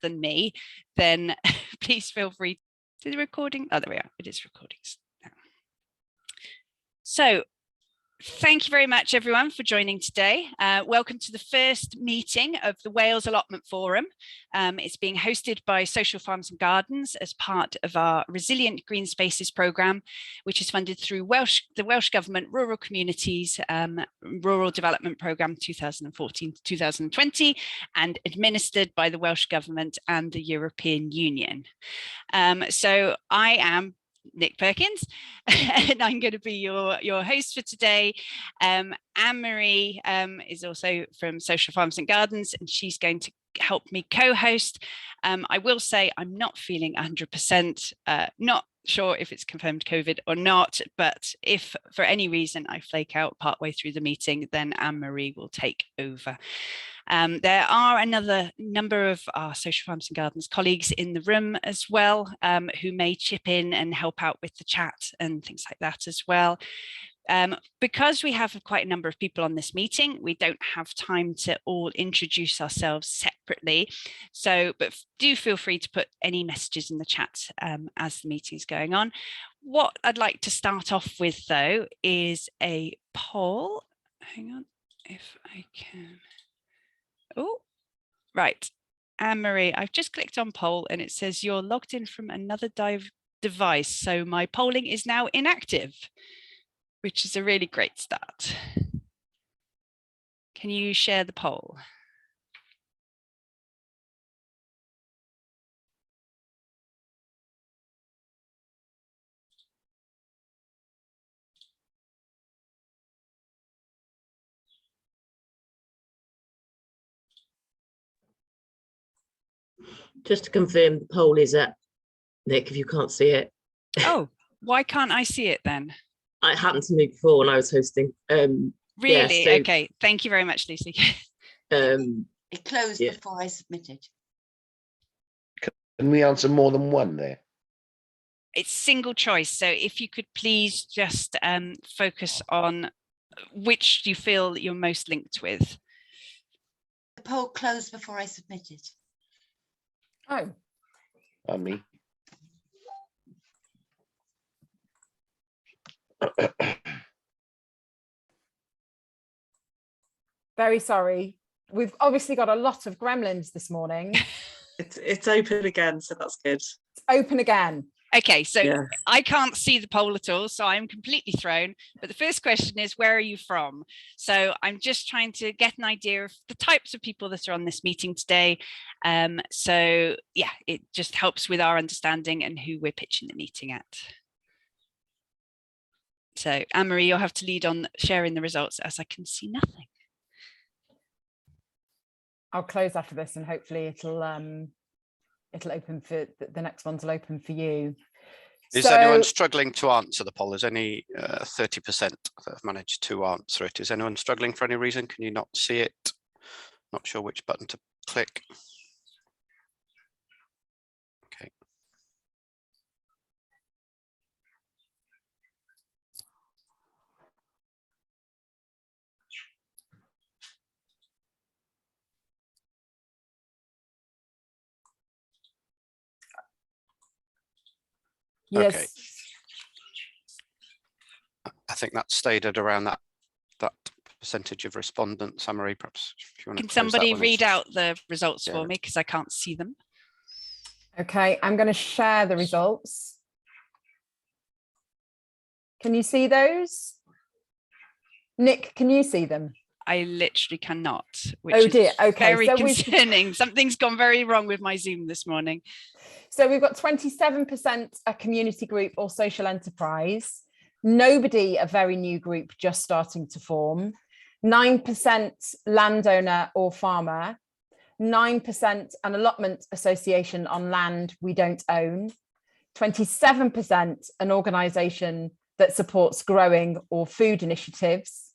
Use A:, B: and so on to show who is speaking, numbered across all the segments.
A: than me, then please feel free to the recording. Oh, there we are. It is recordings now. So thank you very much, everyone, for joining today. Welcome to the first meeting of the Wales Allotment Forum. It's being hosted by Social Farms and Gardens as part of our Resilient Green Spaces programme, which is funded through the Welsh Government Rural Communities Rural Development Programme 2014 to 2020 and administered by the Welsh Government and the European Union. So I am Nick Perkins, and I'm going to be your host for today. Anne-Marie is also from Social Farms and Gardens, and she's going to help me co-host. I will say I'm not feeling 100%, not sure if it's confirmed COVID or not, but if for any reason I flake out partway through the meeting, then Anne-Marie will take over. There are another number of our Social Farms and Gardens colleagues in the room as well, who may chip in and help out with the chat and things like that as well. Because we have quite a number of people on this meeting, we don't have time to all introduce ourselves separately. So, but do feel free to put any messages in the chat as the meeting is going on. What I'd like to start off with, though, is a poll. Hang on, if I can. Oh, right. Anne-Marie, I've just clicked on poll and it says you're logged in from another device. So my polling is now inactive, which is a really great start. Can you share the poll?
B: Just to confirm, the poll is at Nick, if you can't see it.
A: Oh, why can't I see it then?
B: It happened to me before when I was hosting.
A: Really? Yeah, so, okay. Thank you very much, Lucy.
C: It closed before I submitted.
D: Can we answer more than one there?
A: It's single choice. So if you could please just focus on which you feel you're most linked with.
C: The poll closed before I submitted.
D: Oh. Me.
E: Very sorry. We've obviously got a lot of gremlins this morning.
F: It's open again, so that's good.
E: It's open again.
A: Okay, so I can't see the poll at all, so I'm completely thrown. But the first question is, where are you from? So I'm just trying to get an idea of the types of people that are on this meeting today. So yeah, it just helps with our understanding and who we're pitching the meeting at. So Anne-Marie, you'll have to lead on sharing the results as I can see nothing.
E: I'll close after this and hopefully it'll open for the next ones will open for you.
G: Is anyone struggling to answer the poll? There's only 30% that have managed to answer it. Is anyone struggling for any reason? Can you not see it? Not sure which button to click. Okay.
E: Yes.
G: Okay. I think that stayed at around that percentage of respondents. Anne-Marie, perhaps if you want to.
A: Can somebody read out the results for me, because I can't see them?
E: Okay, I'm going to share the results. Can you see those? Nick, can you see them?
A: I literally cannot, which
E: oh dear.
A: is
E: Okay,
A: very concerning. Something's gone very wrong with my Zoom this morning.
E: So we've got 27% a community group or social enterprise. Nobody a very new group just starting to form. 9% landowner or farmer. 9% an allotment association on land we don't own. 27% an organisation that supports growing or food initiatives.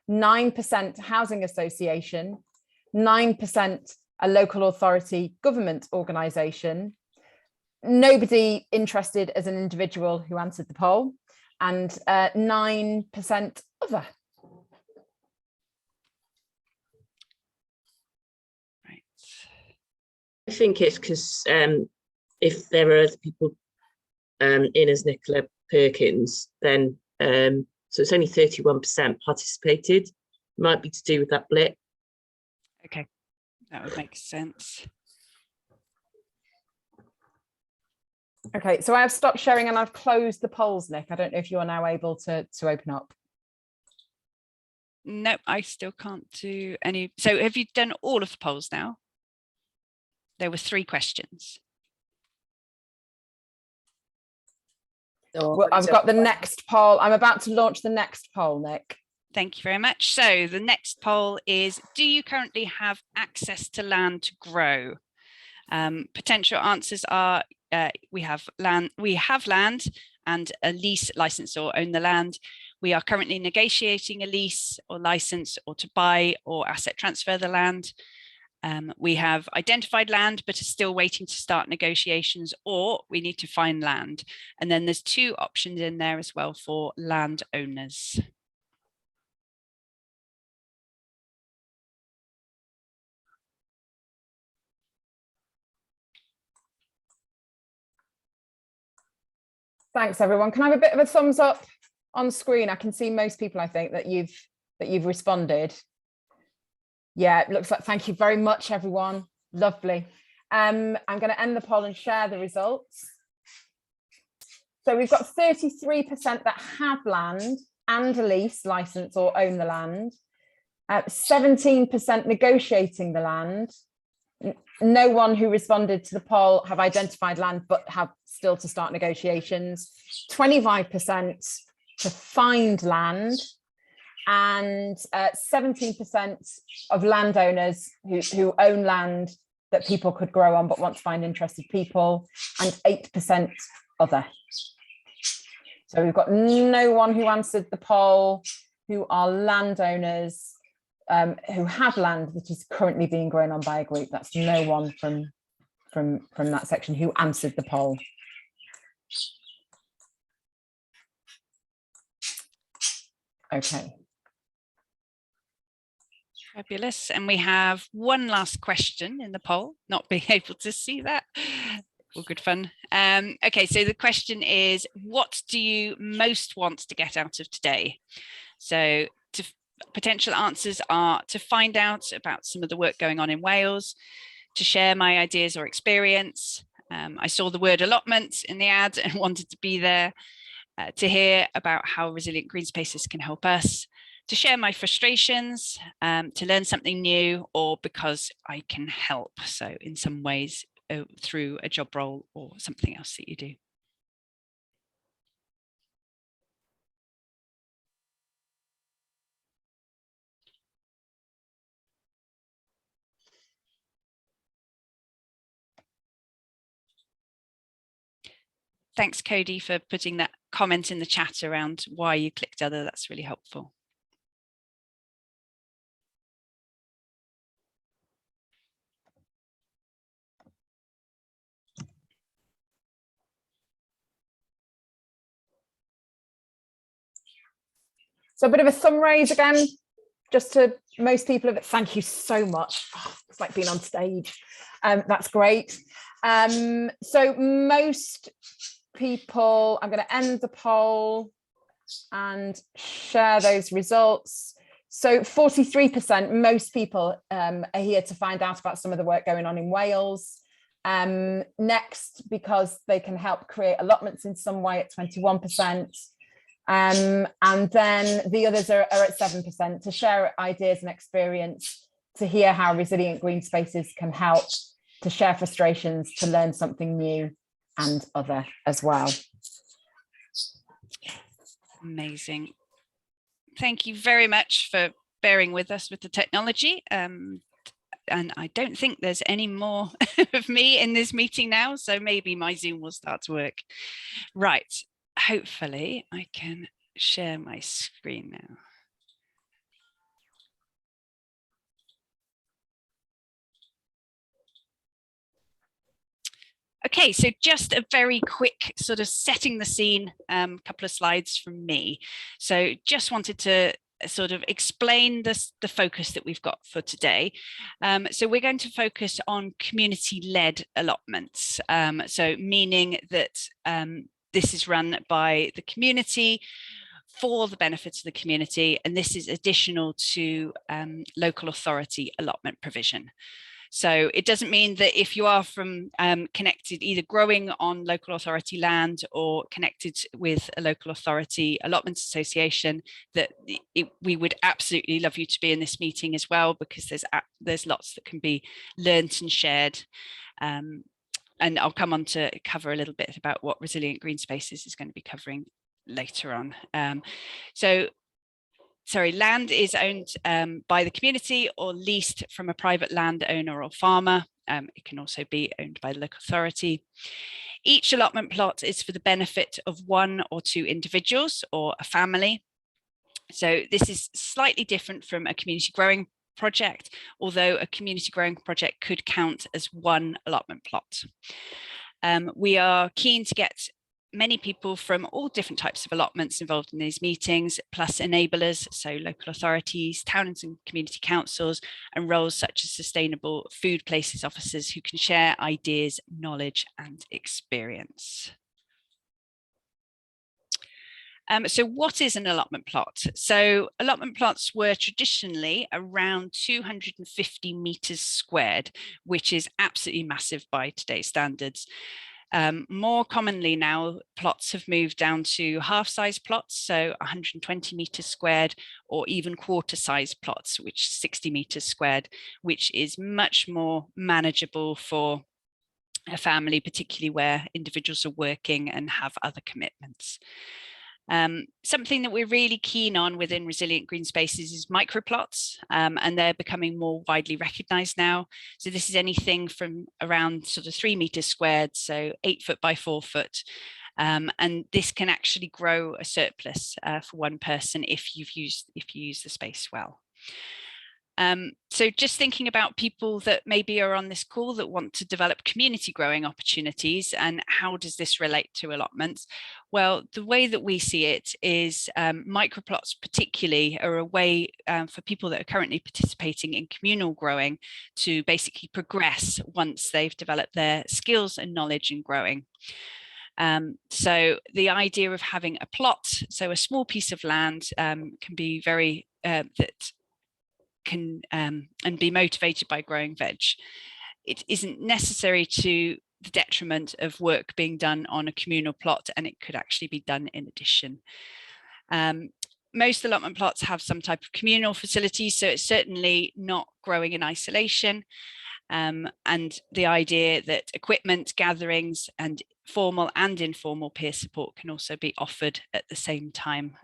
E: 9% housing association. 9% a local authority government organisation. Nobody interested as an individual who answered the poll, and 9% other.
A: Right.
B: I think it's because if there are other people in as Nicola Perkins, then so it's only 31% participated. Might be to do with that blip.
A: Okay, that would make sense.
E: Okay, so I have stopped sharing and I've closed the polls, Nick. I don't know if you are now able to open up.
A: No, I still can't do any. So have you done all of the polls now? There were 3 questions.
E: Well, I've got the next poll. I'm about to launch the next poll, Nick.
A: Thank you very much. So the next poll is, do you currently have access to land to grow? Potential answers are we have land and a lease, license, or own the land. We are currently negotiating a lease or license, or to buy or asset transfer the land. We have identified land but are still waiting to start negotiations, or we need to find land. And then there's 2 options in there as well for landowners.
E: Thanks, everyone. Can I have a bit of a thumbs up on screen? I can see most people, I think, that you've responded. Yeah, it looks like, thank you very much, everyone. Lovely. I'm going to end the poll and share the results. So we've got 33% that have land and a lease, license, or own the land. 17% negotiating the land. No one who responded to the poll have identified land but have still to start negotiations. 25% to find land, and 17% of landowners who own land that people could grow on but want to find interested people, and 8% other. So we've got no one who answered the poll who are landowners who have land that is currently being grown on by a group. That's no one from that section who answered the poll. Okay.
A: Fabulous. And we have one last question in the poll, not being able to see that. All good fun. Okay, so the question is, what do you most want to get out of today? So potential answers are to find out about some of the work going on in Wales, to share my ideas or experience. I saw the word allotment in the ad and wanted to be there. To hear about how resilient green spaces can help us, to share my frustrations, to learn something new, or because I can help. So in some ways through a job role or something else that you do. Thanks, Cody, for putting that comment in the chat around why you clicked other. That's really helpful.
E: So a bit of a thumb raise again, just to most people of it. Thank you so much. Oh, it's like being on stage. That's great. So most people, I'm going to end the poll and share those results. So 43%, most people are here to find out about some of the work going on in Wales. Next, because they can help create allotments in some way, at 21%. And then the others are at 7%, to share ideas and experience, to hear how resilient green spaces can help, to share frustrations, to learn something new, and other as well.
A: Amazing. Thank you very much for bearing with us with the technology. And I don't think there's any more of me in this meeting now, so maybe my Zoom will start to work. Right, hopefully I can share my screen now. Okay, so just a very quick sort of setting the scene, couple of slides from me. So just wanted to sort of explain the focus that we've got for today. So we're going to focus on community-led allotments. So meaning that this is run by the community for the benefits of the community, and this is additional to local authority allotment provision. So it doesn't mean that if you are from connected, either growing on local authority land or connected with a local authority allotment association, that we would absolutely love you to be in this meeting as well, because there's lots that can be learnt and shared. And I'll come on to cover a little bit about what Resilient Green Spaces is going to be covering later on. Land is owned by the community or leased from a private landowner or farmer. It can also be owned by the local authority. Each allotment plot is for the benefit of 1 or 2 individuals or a family. So this is slightly different from a community growing project, although a community growing project could count as 1 allotment plot. We are keen to get many people from all different types of allotments involved in these meetings, plus enablers, so local authorities, towns and community councils, and roles such as sustainable food places officers who can share ideas, knowledge and experience. So what is an allotment plot? So allotment plots were traditionally around 250 meters squared, which is absolutely massive by today's standards. More commonly now, plots have moved down to half-size plots, so 120 meters squared, or even quarter-size plots, which 60 meters squared, which is much more manageable for a family, particularly where individuals are working and have other commitments. Something that we're really keen on within Resilient Green Spaces is microplots, and they're becoming more widely recognised now. So this is anything from around sort of 3 meters squared, so 8 foot by 4 foot. And this can actually grow a surplus for one person if you use the space well. So just thinking about people that maybe are on this call that want to develop community growing opportunities, and how does this relate to allotments? Well, the way that we see it is microplots particularly are a way for people that are currently participating in communal growing to basically progress once they've developed their skills and knowledge in growing. So the idea of having a plot, so a small piece of land can be very, can and be motivated by growing veg. It isn't necessary to the detriment of work being done on a communal plot, and it could actually be done in addition. Most allotment plots have some type of communal facilities, so it's certainly not growing in isolation. And the idea that equipment, gatherings, and formal and informal peer support can also be offered at the same time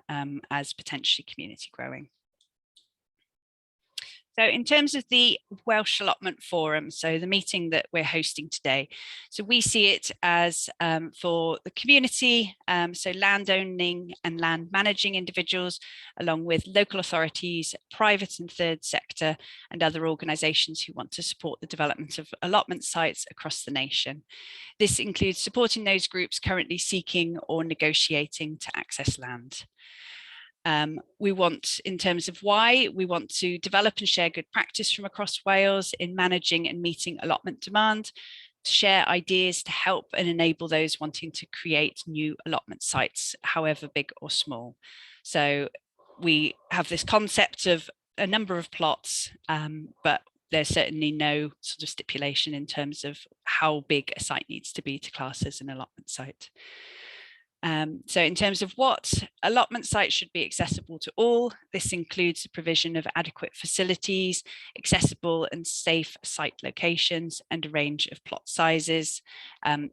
A: as potentially community growing. So in terms of the Welsh Allotment Forum, so the meeting that we're hosting today, so we see it as for the community, so landowning and land managing individuals, along with local authorities, private and third sector, and other organisations who want to support the development of allotment sites across the nation. This includes supporting those groups currently seeking or negotiating to access land. We want, in terms of why, we want to develop and share good practice from across Wales in managing and meeting allotment demand, to share ideas to help and enable those wanting to create new allotment sites, however big or small. So we have this concept of a number of plots, but there's certainly no sort of stipulation in terms of how big a site needs to be to class as an allotment site. So in terms of what allotment sites should be accessible to all, this includes the provision of adequate facilities, accessible and safe site locations, and a range of plot sizes,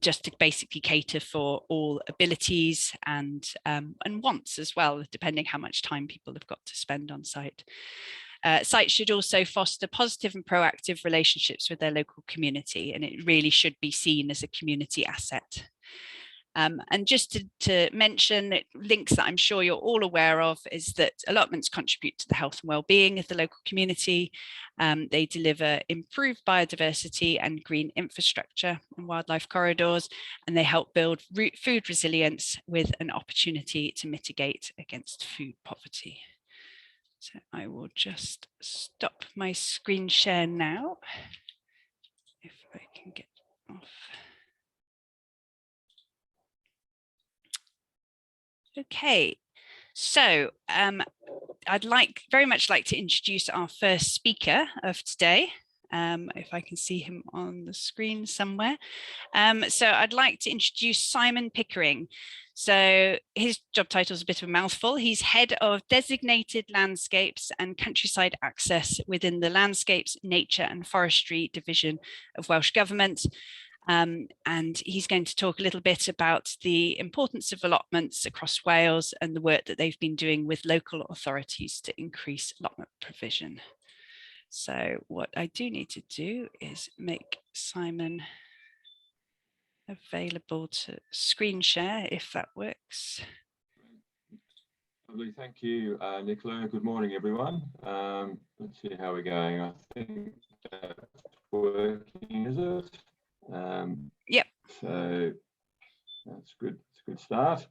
A: just to basically cater for all abilities and wants as well, depending how much time people have got to spend on site. Sites should also foster positive and proactive relationships with their local community, and it really should be seen as a community asset. And just to mention links that I'm sure you're all aware of is that allotments contribute to the health and well-being of the local community. They deliver improved biodiversity and green infrastructure and wildlife corridors, and they help build food resilience with an opportunity to mitigate against food poverty. So I will just stop my screen share now, if I can get off. Okay, so I'd very much like to introduce our first speaker of today. If I can see him on the screen somewhere. So I'd like to introduce Simon Pickering. So his job title is a bit of a mouthful. He's head of designated landscapes and countryside access within the Landscapes, Nature and Forestry Division of Welsh Government. And he's going to talk a little bit about the importance of allotments across Wales and the work that they've been doing with local authorities to increase allotment provision. So what I do need to do is make Simon available to screen share, if that works.
H: Lovely, thank you, Nicola. Good morning, everyone. Let's see how we're going. I think that's working, is it?
A: Yep.
H: So that's good. It's a good start.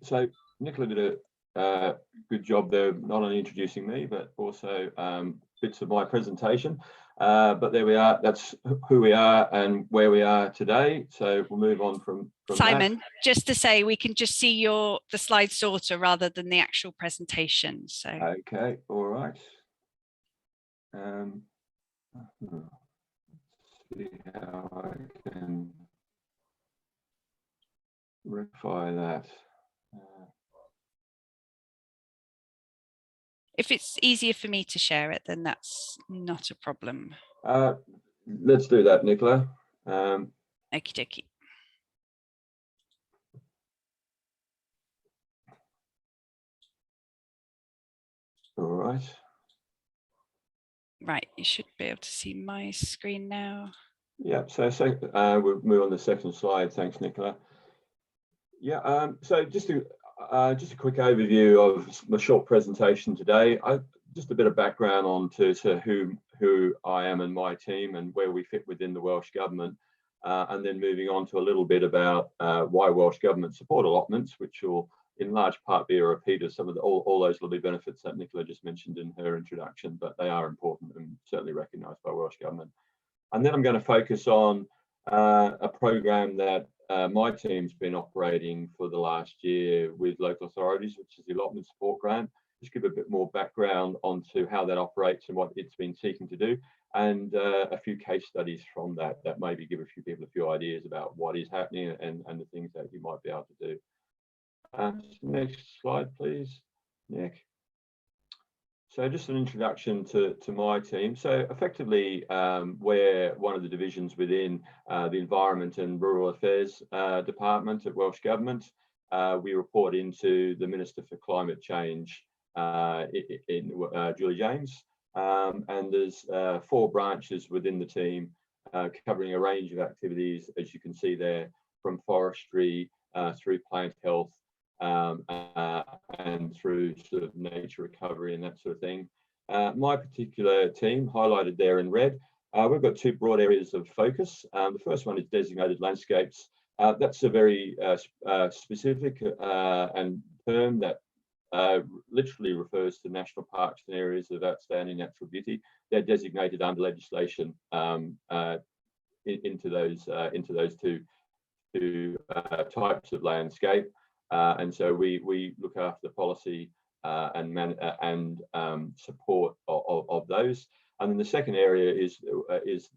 H: So Nicola did a good job there, not only introducing me, but also bits of my presentation. But there we are. That's who we are and where we are today. So we'll move on from
A: Simon,
H: that.
A: just to say, we can just see the slide sorter rather than the actual presentation. So
H: Okay, all right. See how I can rectify that.
A: if it's easier for me to share it, then that's not a problem.
H: Let's do that, Nicola.
A: Okie dokie.
H: All right.
A: Right, you should be able to see my screen now.
H: Yeah, so we'll move on to the second slide. Thanks, Nicola. Yeah, so just a quick overview of my short presentation today. Just a bit of background on to who I am and my team and where we fit within the Welsh Government, and then moving on to a little bit about why Welsh Government support allotments, which will in large part be a repeat of some of all those lovely benefits that Nicola just mentioned in her introduction, but they are important and certainly recognised by Welsh Government. And then I'm going to focus on a program that my team's been operating for the last year with local authorities, which is the Allotment Support Grant. Just give a bit more background onto how that operates and what it's been seeking to do, and a few case studies from that maybe give a few people a few ideas about what is happening and the things that you might be able to do. Next slide, please, Nick. So just an introduction to my team. So effectively, we're one of the divisions within the Environment and Rural Affairs Department at Welsh Government. We report into the Minister for Climate Change, Julie James. And there's 4 branches within the team covering a range of activities, as you can see there, from forestry through plant health, and through sort of nature recovery and that sort of thing. My particular team, highlighted there in red, we've got 2 broad areas of focus. The first one is designated landscapes. That's a very specific and term that literally refers to national parks and areas of outstanding natural beauty. They're designated under legislation into those two types of landscape. And so we look after the policy and support of those. And then the second area is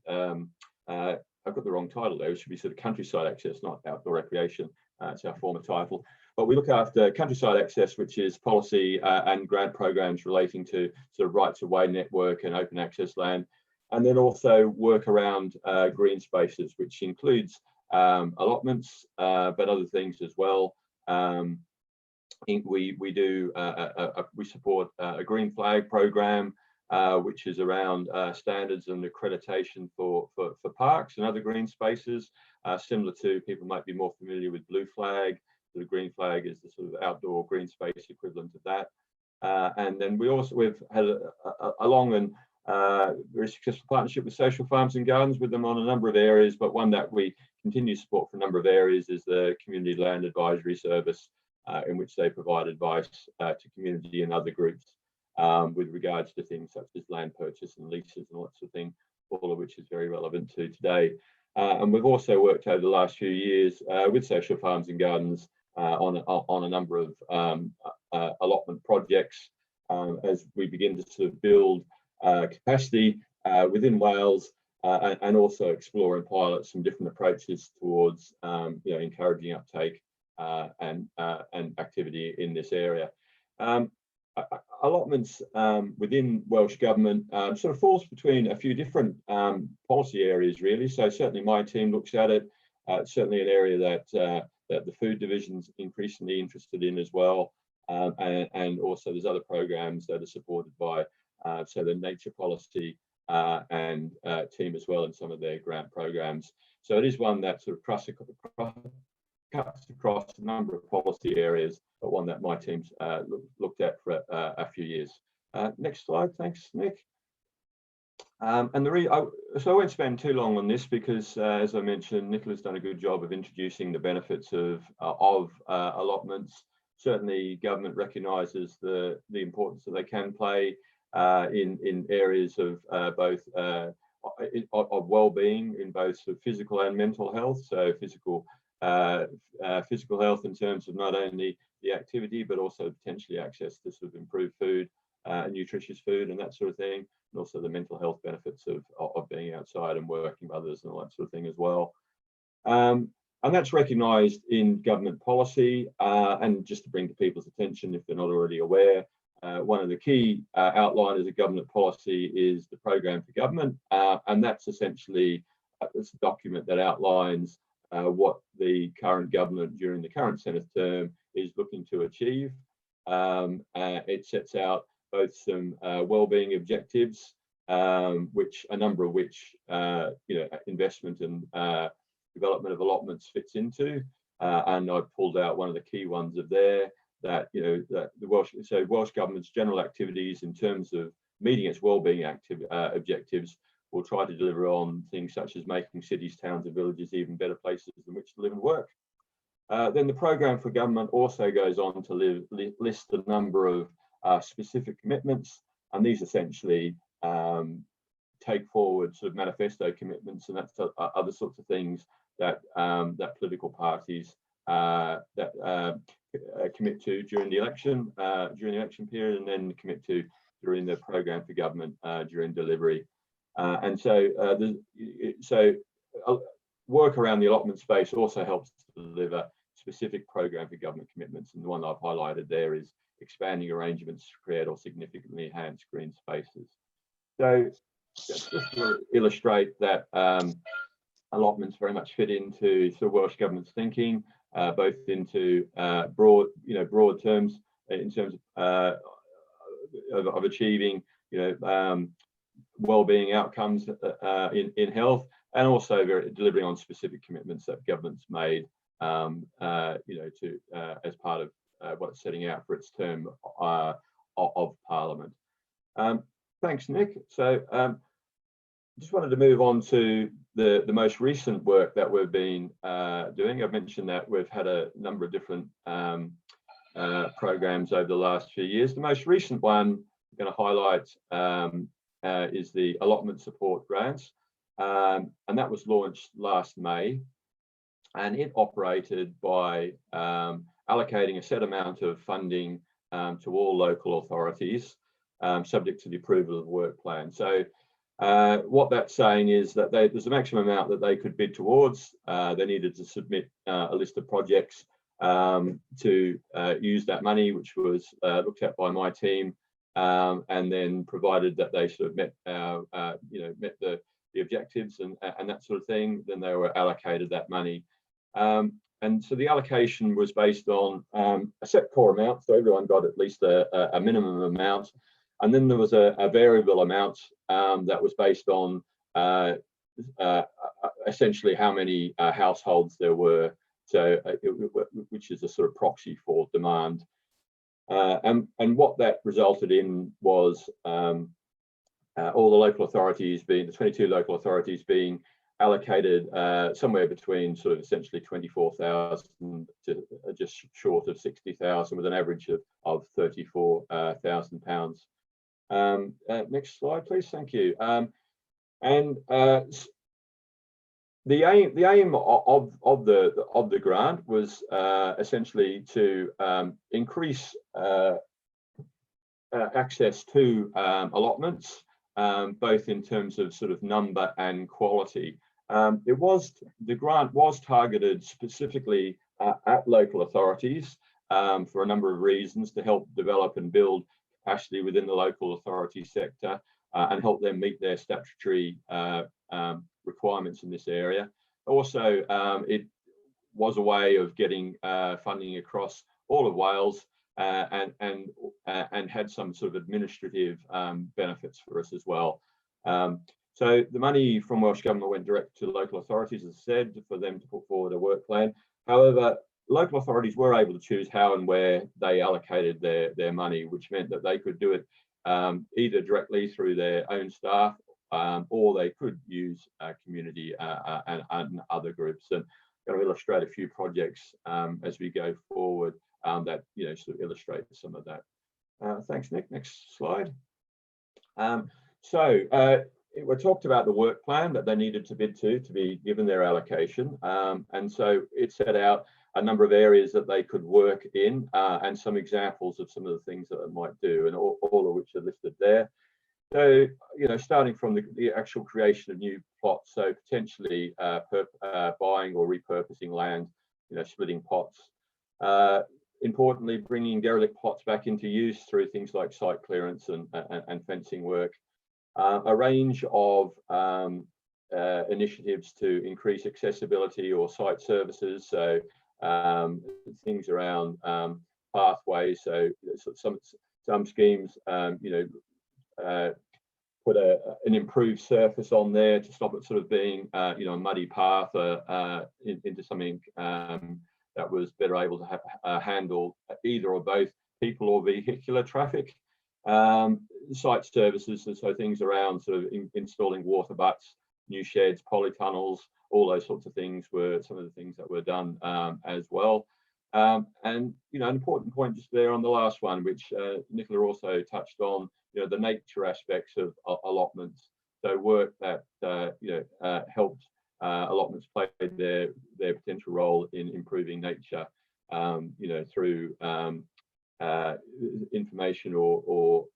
H: I've got the wrong title there. It should be sort of countryside access, not outdoor recreation. It's our former title. But we look after countryside access, which is policy and grant programs relating to sort of rights of way network and open access land. And then also work around green spaces, which includes allotments, but other things as well. We support a green flag program, which is around standards and accreditation for parks and other green spaces, similar to, people might be more familiar with Blue Flag. The green flag is the sort of outdoor green space equivalent of that. And then we've had a long and very successful partnership with Social Farms and Gardens with them on a number of areas, but one that we continue to support for a number of areas is the Community Land Advisory Service, in which they provide advice to community and other groups with regards to things such as land purchase and leases and all that sort of thing, all of which is very relevant to today. And we've also worked over the last few years with Social Farms and Gardens on a number of allotment projects as we begin to sort of build capacity within Wales and also explore and pilot some different approaches towards encouraging uptake and activity in this area. Allotments within Welsh Government sort of falls between a few different policy areas, really. So certainly my team looks at it. Certainly an area that the Food Division's increasingly interested in as well. And also there's other programs that are supported by so the Nature Policy and team as well in some of their grant programs. So it is one that sort of cuts across a number of policy areas, but one that my team's looked at for a few years. Next slide, thanks, Nick. So I won't spend too long on this because, as I mentioned, Nicola's done a good job of introducing the benefits of allotments. Certainly, government recognises the importance that they can play in areas of both of well-being in both sort of physical and mental health. So physical health in terms of not only the activity, but also potentially access to sort of improved food, nutritious food and that sort of thing, and also the mental health benefits of being outside and working with others and all that sort of thing as well. And that's recognised in government policy. And just to bring to people's attention, if they're not already aware, one of the key outliners of government policy is the Programme for Government, and that's essentially it's a document that outlines what the current government during the current Senate term is looking to achieve. It sets out both some well-being objectives, which a number of which investment and development of allotments fits into, and I pulled out one of the key ones of there that that the Welsh Government's general activities in terms of meeting its well-being objectives will try to deliver on things such as making cities, towns and villages even better places in which to live and work. Then the Programme for Government also goes on to list a number of specific commitments, and these essentially take forward sort of manifesto commitments, and that's other sorts of things that that political parties commit to during the election period, and then commit to during the Programme for Government during delivery. And so work around the allotment space also helps to deliver specific Programme for Government commitments, and the one I've highlighted there is expanding arrangements to create or significantly enhance green spaces. So just to illustrate that allotments very much fit into sort of Welsh Government's thinking, both into broad terms in terms of achieving well-being outcomes in health, and also delivering on specific commitments that government's made to as part of what it's setting out for its term of Parliament. Thanks, Nick. So just wanted to move on to the most recent work that we've been doing. I've mentioned that we've had a number of different programs over the last few years. The most recent one I'm going to highlight is the allotment support grants, and that was launched last May, and it operated by allocating a set amount of funding to all local authorities, subject to the approval of the work plan. So what that's saying is that there's a maximum amount that they could bid towards. They needed to submit a list of projects to use that money, which was looked at by my team, and then provided that they sort of met the objectives and that sort of thing, then they were allocated that money. And so the allocation was based on a set core amount, so everyone got at least a minimum amount. And then there was a variable amount that was based on essentially how many households there were, so which is a sort of proxy for demand. And what that resulted in was all the local authorities being, the 22 local authorities being allocated somewhere between sort of essentially 24,000 to just short of 60,000, with an average of £34,000 Next slide, please. Thank you. The aim of the grant was essentially to increase access to allotments, both in terms of sort of number and quality. The grant was targeted specifically at local authorities for a number of reasons, to help develop and build capacity within the local authority sector and help them meet their statutory requirements in this area. Also, it was a way of getting funding across all of Wales and had some sort of administrative benefits for us as well. So the money from Welsh Government went direct to local authorities, as I said, for them to put forward a work plan. However, local authorities were able to choose how and where they allocated their money, which meant that they could do it either directly through their own staff, or they could use community and other groups. And I'm going to illustrate a few projects as we go forward that sort of illustrate some of that. Thanks, Nick. Next slide. We talked about the work plan that they needed to bid to be given their allocation, and so it set out a number of areas that they could work in and some examples of some of the things that they might do, and all of which are listed there. So, starting from the actual creation of new plots, so potentially buying or repurposing land, splitting plots. Importantly, bringing derelict plots back into use through things like site clearance and fencing work. A range of initiatives to increase accessibility or site services, so things around pathways. So some schemes, put an improved surface on there to stop it sort of being, a muddy path into something that was better able to handle either or both people or vehicular traffic. Site services, so things around sort of installing water butts, new sheds, polytunnels, all those sorts of things were some of the things that were done as well. And an important point just there on the last one, which Nicola also touched on, the nature aspects of allotments. So work that helped allotments play their potential role in improving nature, through information or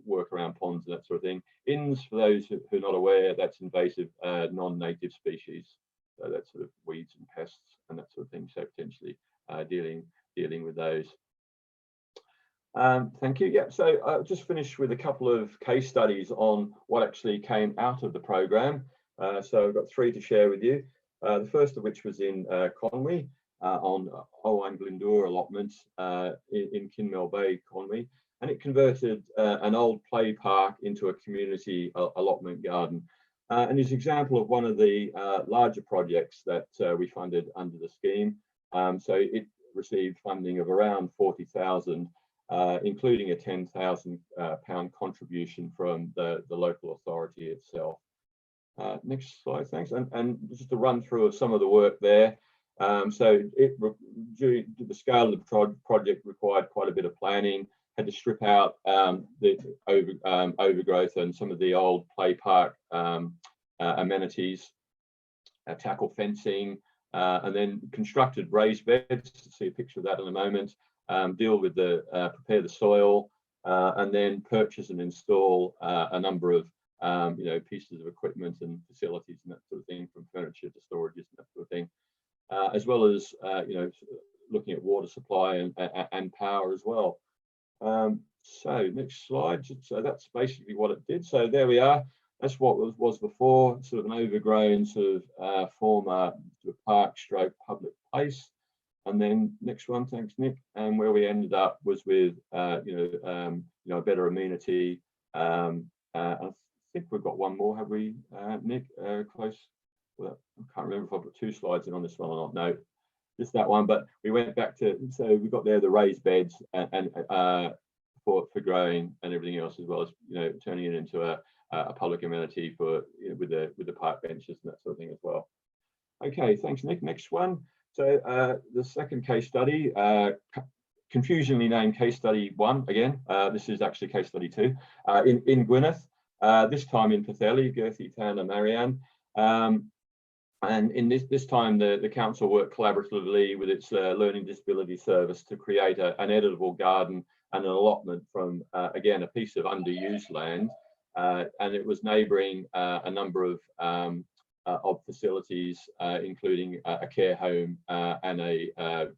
H: work around ponds and that sort of thing. Inns, for those who are not aware, that's invasive non-native species. So that's sort of weeds and pests and that sort of thing. So potentially dealing with those. Thank you. Yeah, so I'll just finish with a couple of case studies on what actually came out of the programme. So I've got three to share with you. The first of which was in Conwy, on Owain Glyndŵr allotments in Kinmel Bay, Conwy, and it converted an old play park into a community allotment garden. And is an example of one of the larger projects that we funded under the scheme. So it received funding of around 40,000, including a £10,000 contribution from the local authority itself. Next slide, thanks. And just a run through of some of the work there. So the scale of the project required quite a bit of planning, had to strip out the overgrowth and some of the old play park amenities, tackle fencing, and then constructed raised beds. See a picture of that in a moment. Deal with prepare the soil, and then purchase and install a number of pieces of equipment and facilities and that sort of thing, from furniture to storages and that sort of thing, as well as looking at water supply and power as well. So next slide. So that's basically what it did. So there we are. That's what was before, sort of an overgrown sort of former sort of park stroke public place. And then next one, thanks Nick. And where we ended up was with a better amenity. I think we've got one more, have we, Nick? Close. Well, I can't remember if I've got two slides in on this one or not. No, just that one. But we went back to, so we got there the raised beds and for growing and everything else, as well as turning it into a public amenity for with the park benches and that sort of thing as well. Okay, thanks Nick. Next one. So the second case study confusingly named case study 1 again. This is actually case study 2 in Gwynedd, this time in Pwllheli, Gerthy, Tan and Marianne. And in this time, the council worked collaboratively with its learning disability service to create an editable garden and an allotment from, again, a piece of underused land. And it was neighbouring a number of facilities, including a care home and a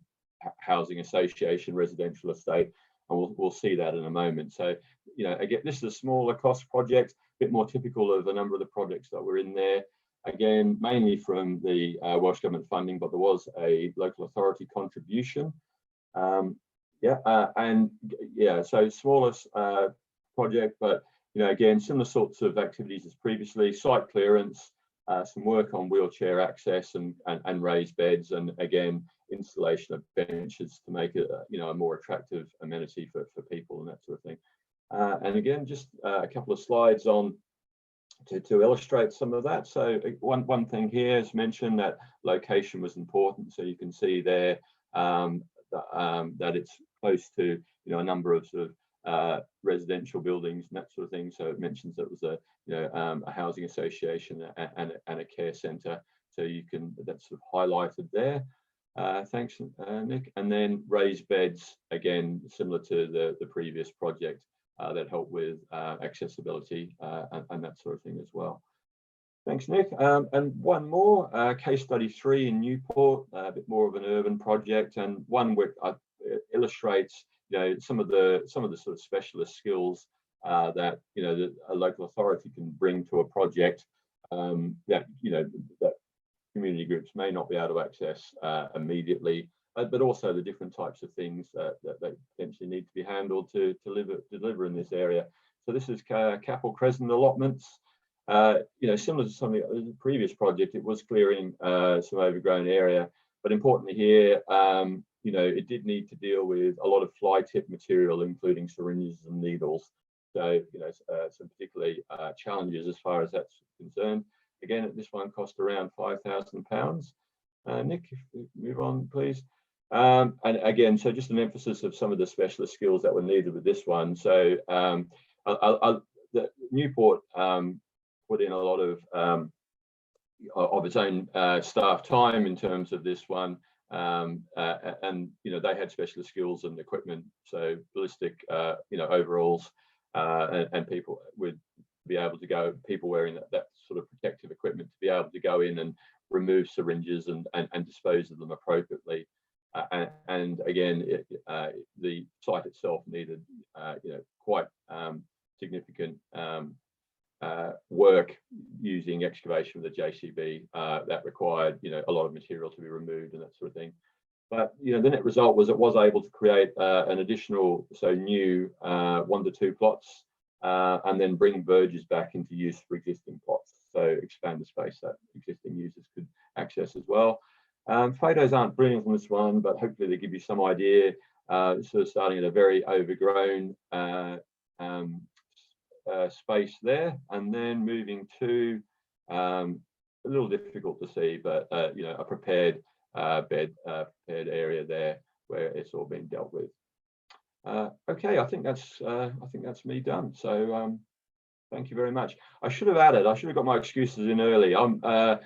H: housing association residential estate. And we'll see that in a moment. So, you know, again, this is a smaller cost project, a bit more typical of a number of the projects that were in there. Again, mainly from the Welsh Government funding, but there was a local authority contribution. So smallest project, but you know, again, similar sorts of activities as previously: site clearance, some work on wheelchair access and raised beds, and again, installation of benches to make it, you know, a more attractive amenity for people and that sort of thing. And again, just a couple of slides on to illustrate some of that. So one thing here is mentioned that location was important. So you can see there that it's close to, you know, a number of sort of residential buildings and that sort of thing. So it mentions that it was a housing association and a care centre. So you can, that's sort of highlighted there. Thanks, Nick. And then raised beds, again, similar to the previous project. That help with accessibility and that sort of thing as well. Thanks, Nick. And one more, case study 3 in Newport, a bit more of an urban project, and one which illustrates, you know, some of the sort of specialist skills that, you know, that a local authority can bring to a project that, you know, that community groups may not be able to access immediately. But also the different types of things that they potentially need to be handled to deliver in this area. So this is Capel Crescent allotments. You know, similar to some of the previous project, it was clearing some overgrown area. But importantly here, you know, it did need to deal with a lot of fly tip material, including syringes and needles. So, you know, some particularly challenges as far as that's concerned. Again, this one cost around £5,000. Nick, if we move on, please. And again, so just an emphasis of some of the specialist skills that were needed with this one. So the Newport put in a lot of its own staff time in terms of this one, and you know, they had specialist skills and equipment, so ballistic, you know, overalls, and people would be able to go, people wearing that sort of protective equipment to be able to go in and remove syringes and dispose of them appropriately. And again, the site itself needed, you know, quite significant work using excavation with the JCB that required, you know, a lot of material to be removed and that sort of thing. But you know, the net result was it was able to create an additional, so new 1 to 2 plots, and then bring verges back into use for existing plots. So expand the space that existing users could access as well. Photos aren't brilliant on this one, but hopefully they give you some idea. Sort of starting at a very overgrown space there, and then moving to a little difficult to see, but you know, a prepared bed, prepared area there where it's all been dealt with. Okay, I think that's me done. So thank you very much. I should have got my excuses in early. I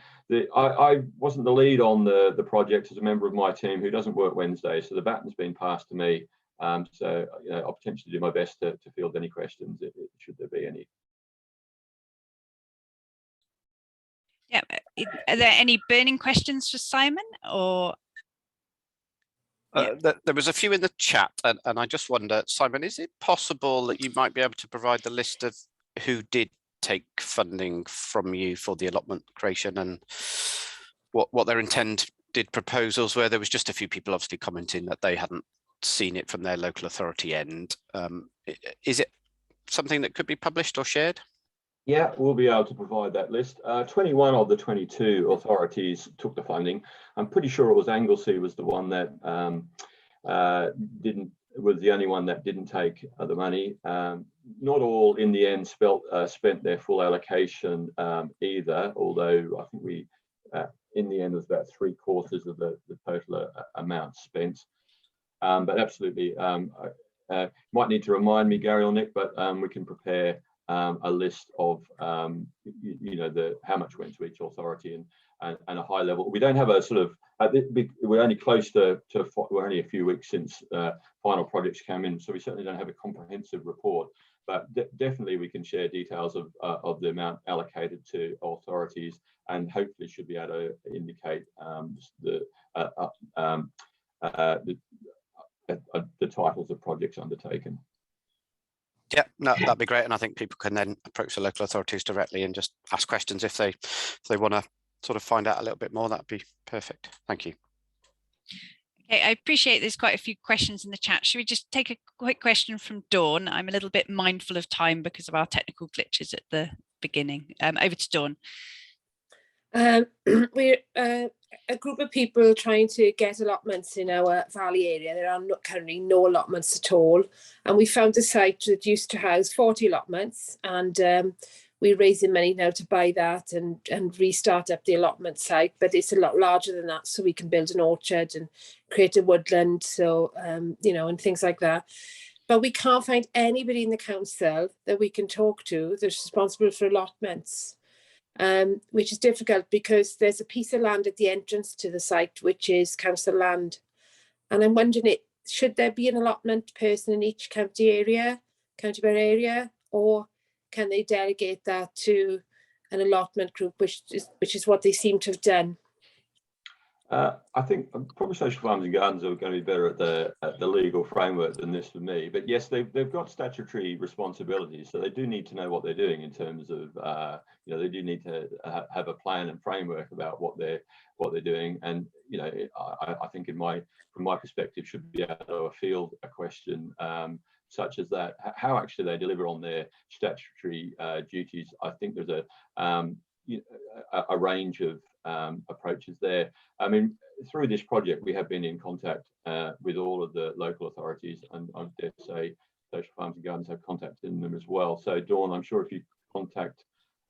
H: wasn't the lead on the project as a member of my team who doesn't work Wednesday, so the baton's been passed to me. So you know, I'll potentially do my best to field any questions should there be any.
A: Yeah, are there any burning questions for Simon or?
G: There was a few in the chat, and I just wonder, Simon, is it possible that you might be able to provide the list of who did take funding from you for the allotment creation and what their intended proposals were? There was just a few people obviously commenting that they hadn't seen it from their local authority end. Is it something that could be published or shared?
H: Yeah, we'll be able to provide that list. 21 of the 22 authorities took the funding. I'm pretty sure it was Anglesey was the one that was the only one that didn't take the money. Not all in the end spent their full allocation either, although I think we in the end was about 3/4 of the total amount spent. But absolutely, might need to remind me, Gary or Nick, but we can prepare a list of how much went to each authority and a high level. We don't have a sort of we're only close to we're only a few weeks since final projects came in, so we certainly don't have a comprehensive report. But definitely we can share details of the amount allocated to authorities, and hopefully should be able to indicate the titles of projects undertaken.
G: Yeah, no, that'd be great, and I think people can then approach the local authorities directly and just ask questions if they want to sort of find out a little bit more. That'd be perfect. Thank you.
A: Okay, I appreciate there's quite a few questions in the chat. Should we just take a quick question from Dawn? I'm a little bit mindful of time because of our technical glitches at the beginning. Over to Dawn.
I: We're a group of people trying to get allotments in our valley area. There are currently no allotments at all, and we found a site that used to house 40 allotments, and we're raising money now to buy that and restart up the allotment site, but it's a lot larger than that, so we can build an orchard and create a woodland, so and things like that. But we can't find anybody in the council that we can talk to that's responsible for allotments. Which is difficult because there's a piece of land at the entrance to the site which is council land, and I'm wondering, should there be an allotment person in each county borough area, or can they delegate that to an allotment group, which is what they seem to have done?
H: I think probably Social Farms and Gardens are going to be better at the legal framework than this for me. But yes, they've got statutory responsibilities, so they do need to know what they're doing in terms of they do need to have a plan and framework about what they're doing. And I think from my perspective, should be able to field a question such as that. How actually they deliver on their statutory duties. I think there's a range of approaches there. I mean, through this project, we have been in contact with all of the local authorities, and I dare say Social Farms and Gardens have contacted them as well. So, Dawn, I'm sure if you contact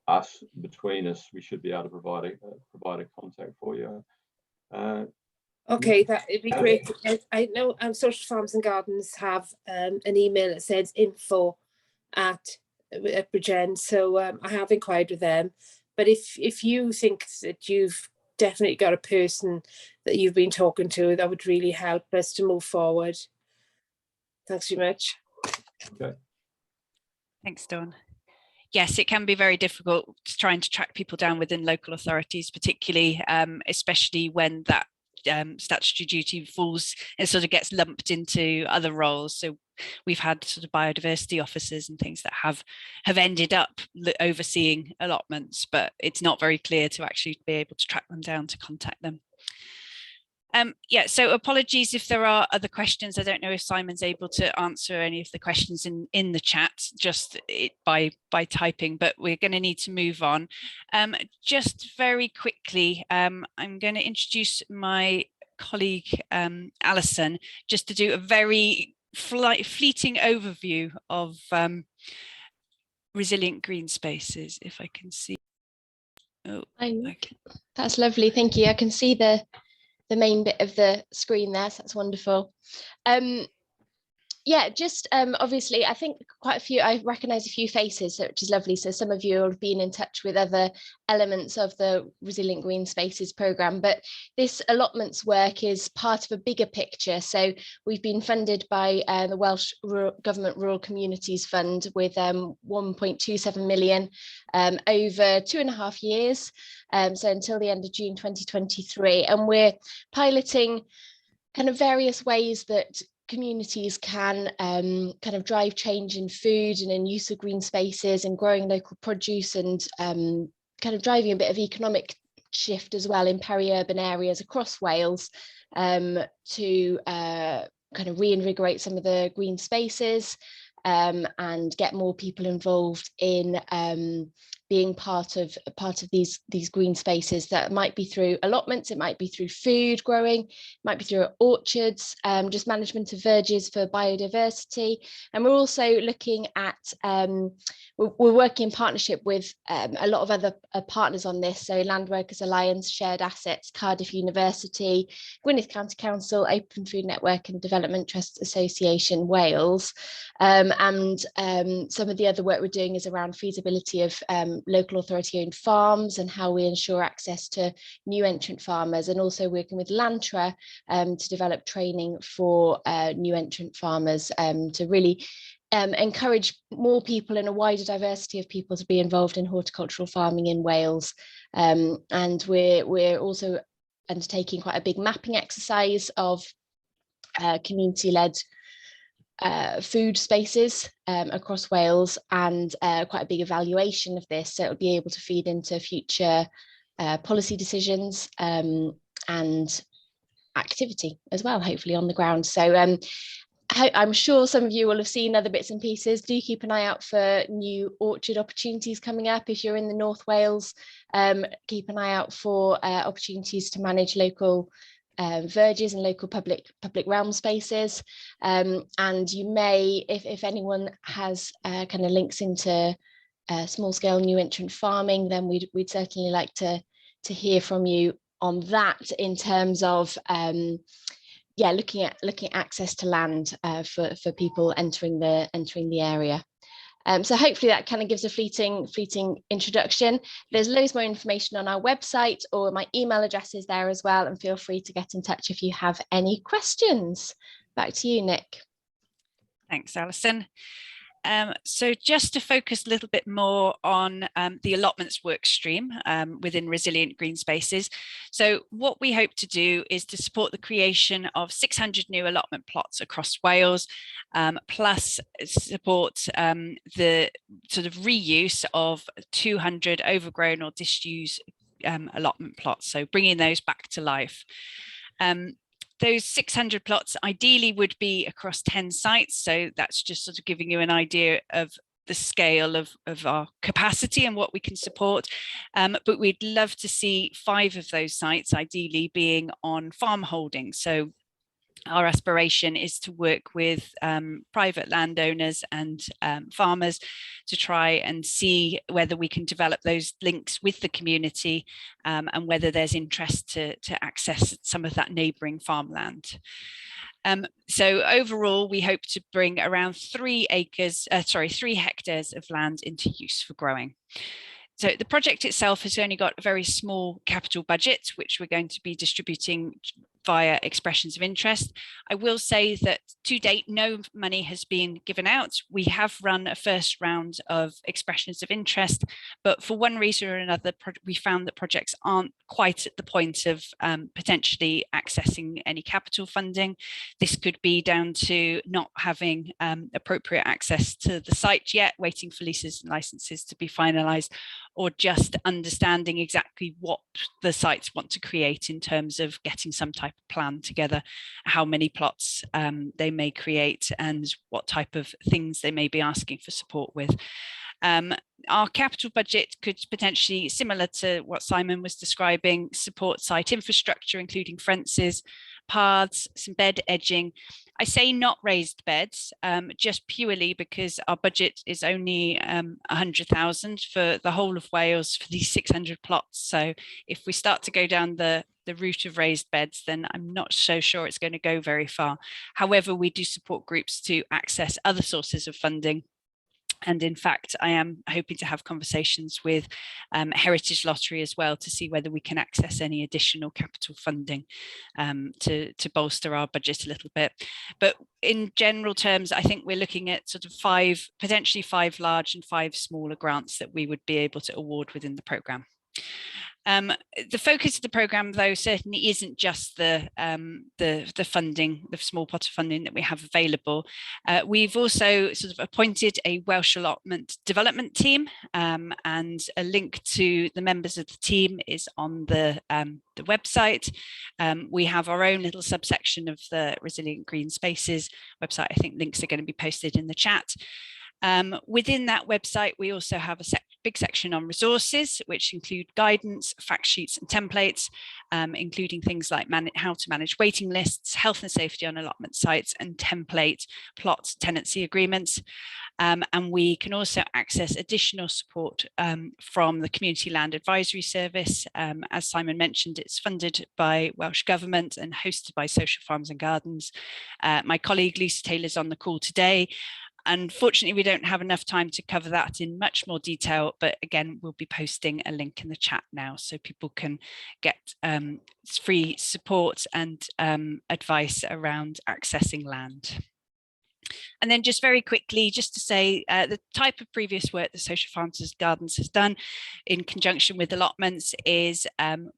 H: us, between us, we should be able to provide a contact for you.
I: Okay, that would be great. I know Social Farms and Gardens have an email that says info@Bridgen, so I have inquired with them. But if you think that you've definitely got a person that you've been talking to, that would really help us to move forward. Thanks very much.
H: Okay.
A: Thanks, Dawn. Yes, it can be very difficult trying to track people down within local authorities, particularly, especially when that statutory duty falls and sort of gets lumped into other roles. So we've had sort of biodiversity officers and things that have ended up overseeing allotments, but it's not very clear to actually be able to track them down to contact them. So apologies if there are other questions. I don't know if Simon's able to answer any of the questions in the chat, just by typing, but we're going to need to move on. Just very quickly, I'm going to introduce my colleague Alison, just to do a very fleeting overview of resilient green spaces, if I can see. Oh, okay.
J: That's lovely, thank you. I can see the main bit of the screen there, so that's wonderful. Just obviously, I think quite a few, I recognise a few faces, which is lovely. So some of you have been in touch with other elements of the Resilient Green Spaces programme, but this allotments work is part of a bigger picture. So we've been funded by the Welsh Government Rural Communities Fund with 1.27 million over 2.5 years, so until the end of June 2023. And we're piloting kind of various ways that communities can kind of drive change in food and in use of green spaces and growing local produce, and kind of driving a bit of economic shift as well in peri-urban areas across Wales, to kind of reinvigorate some of the green spaces and get more people involved in being part of these green spaces. That might be through allotments, it might be through food growing, it might be through orchards, just management of verges for biodiversity. And we're also looking at, we're working in partnership with a lot of other partners on this. So Land Workers Alliance, Shared Assets, Cardiff University, Gwynedd County Council, Open Food Network and Development Trust Association Wales. And some of the other work we're doing is around feasibility of local authority owned farms and how we ensure access to new entrant farmers, and also working with Lantra to develop training for new entrant farmers to really encourage more people and a wider diversity of people to be involved in horticultural farming in Wales. And we're also undertaking quite a big mapping exercise of community-led food spaces across Wales, and quite a big evaluation of this, so it'll be able to feed into future policy decisions and activity as well, hopefully on the ground. So I'm sure some of you will have seen other bits and pieces. Do keep an eye out for new orchard opportunities coming up. If you're in the North Wales, keep an eye out for opportunities to manage local verges and local public realm spaces. And you may, if anyone has kind of links into small scale new entrant farming, then we'd certainly like to hear from you on that, in terms of looking at access to land for people entering the area. So hopefully that kind of gives a fleeting introduction. There's loads more information on our website, or my email address is there as well, and feel free to get in touch if you have any questions. Back to you, Nick.
A: Thanks, Alison. So just to focus a little bit more on the allotments work stream within Resilient Green Spaces. So what we hope to do is to support the creation of 600 new allotment plots across Wales, plus support the sort of reuse of 200 overgrown or disused allotment plots, so bringing those back to life. Those 600 plots ideally would be across 10 sites. So that's just sort of giving you an idea of the scale of our capacity and what we can support. But we'd love to see 5 of those sites ideally being on farm holdings. So our aspiration is to work with private landowners and farmers to try and see whether we can develop those links with the community, and whether there's interest to access some of that neighbouring farmland. So overall, we hope to bring around 3 hectares of land into use for growing. So the project itself has only got a very small capital budget, which we're going to be distributing via expressions of interest. I will say that to date, no money has been given out. We have run a first round of expressions of interest, but for one reason or another, we found that projects aren't quite at the point of potentially accessing any capital funding. This could be down to not having appropriate access to the site yet, waiting for leases and licenses to be finalised, or just understanding exactly what the sites want to create in terms of getting some type of plan together, how many plots they may create and what type of things they may be asking for support with. Our capital budget could potentially, similar to what Simon was describing, support site infrastructure, including fences, paths, some bed edging. I say not raised beds, just purely because our budget is only 100,000 for the whole of Wales for these 600 plots. So if we start to go down the route of raised beds, then I'm not so sure it's going to go very far. However, we do support groups to access other sources of funding. And in fact, I am hoping to have conversations with Heritage Lottery as well to see whether we can access any additional capital funding to bolster our budget a little bit. But in general terms, I think we're looking at sort of potentially 5 large and 5 smaller grants that we would be able to award within the programme. The focus of the programme, though, certainly isn't just the funding, the small pot of funding that we have available. We've also sort of appointed a Welsh allotment development team, and a link to the members of the team is on the website. We have our own little subsection of the Resilient Green Spaces website. I think links are going to be posted in the chat. Within that website, we also have a big section on resources, which include guidance, fact sheets and templates, including things like how to manage waiting lists, health and safety on allotment sites, and template plot tenancy agreements. And we can also access additional support from the Community Land Advisory Service. As Simon mentioned, it's funded by Welsh Government and hosted by Social Farms and Gardens. My colleague Lisa Taylor's on the call today. Unfortunately, we don't have enough time to cover that in much more detail, but again, we'll be posting a link in the chat now so people can get free support and advice around accessing land. And then just very quickly, just to say the type of previous work that Social Farms and Gardens has done in conjunction with allotments is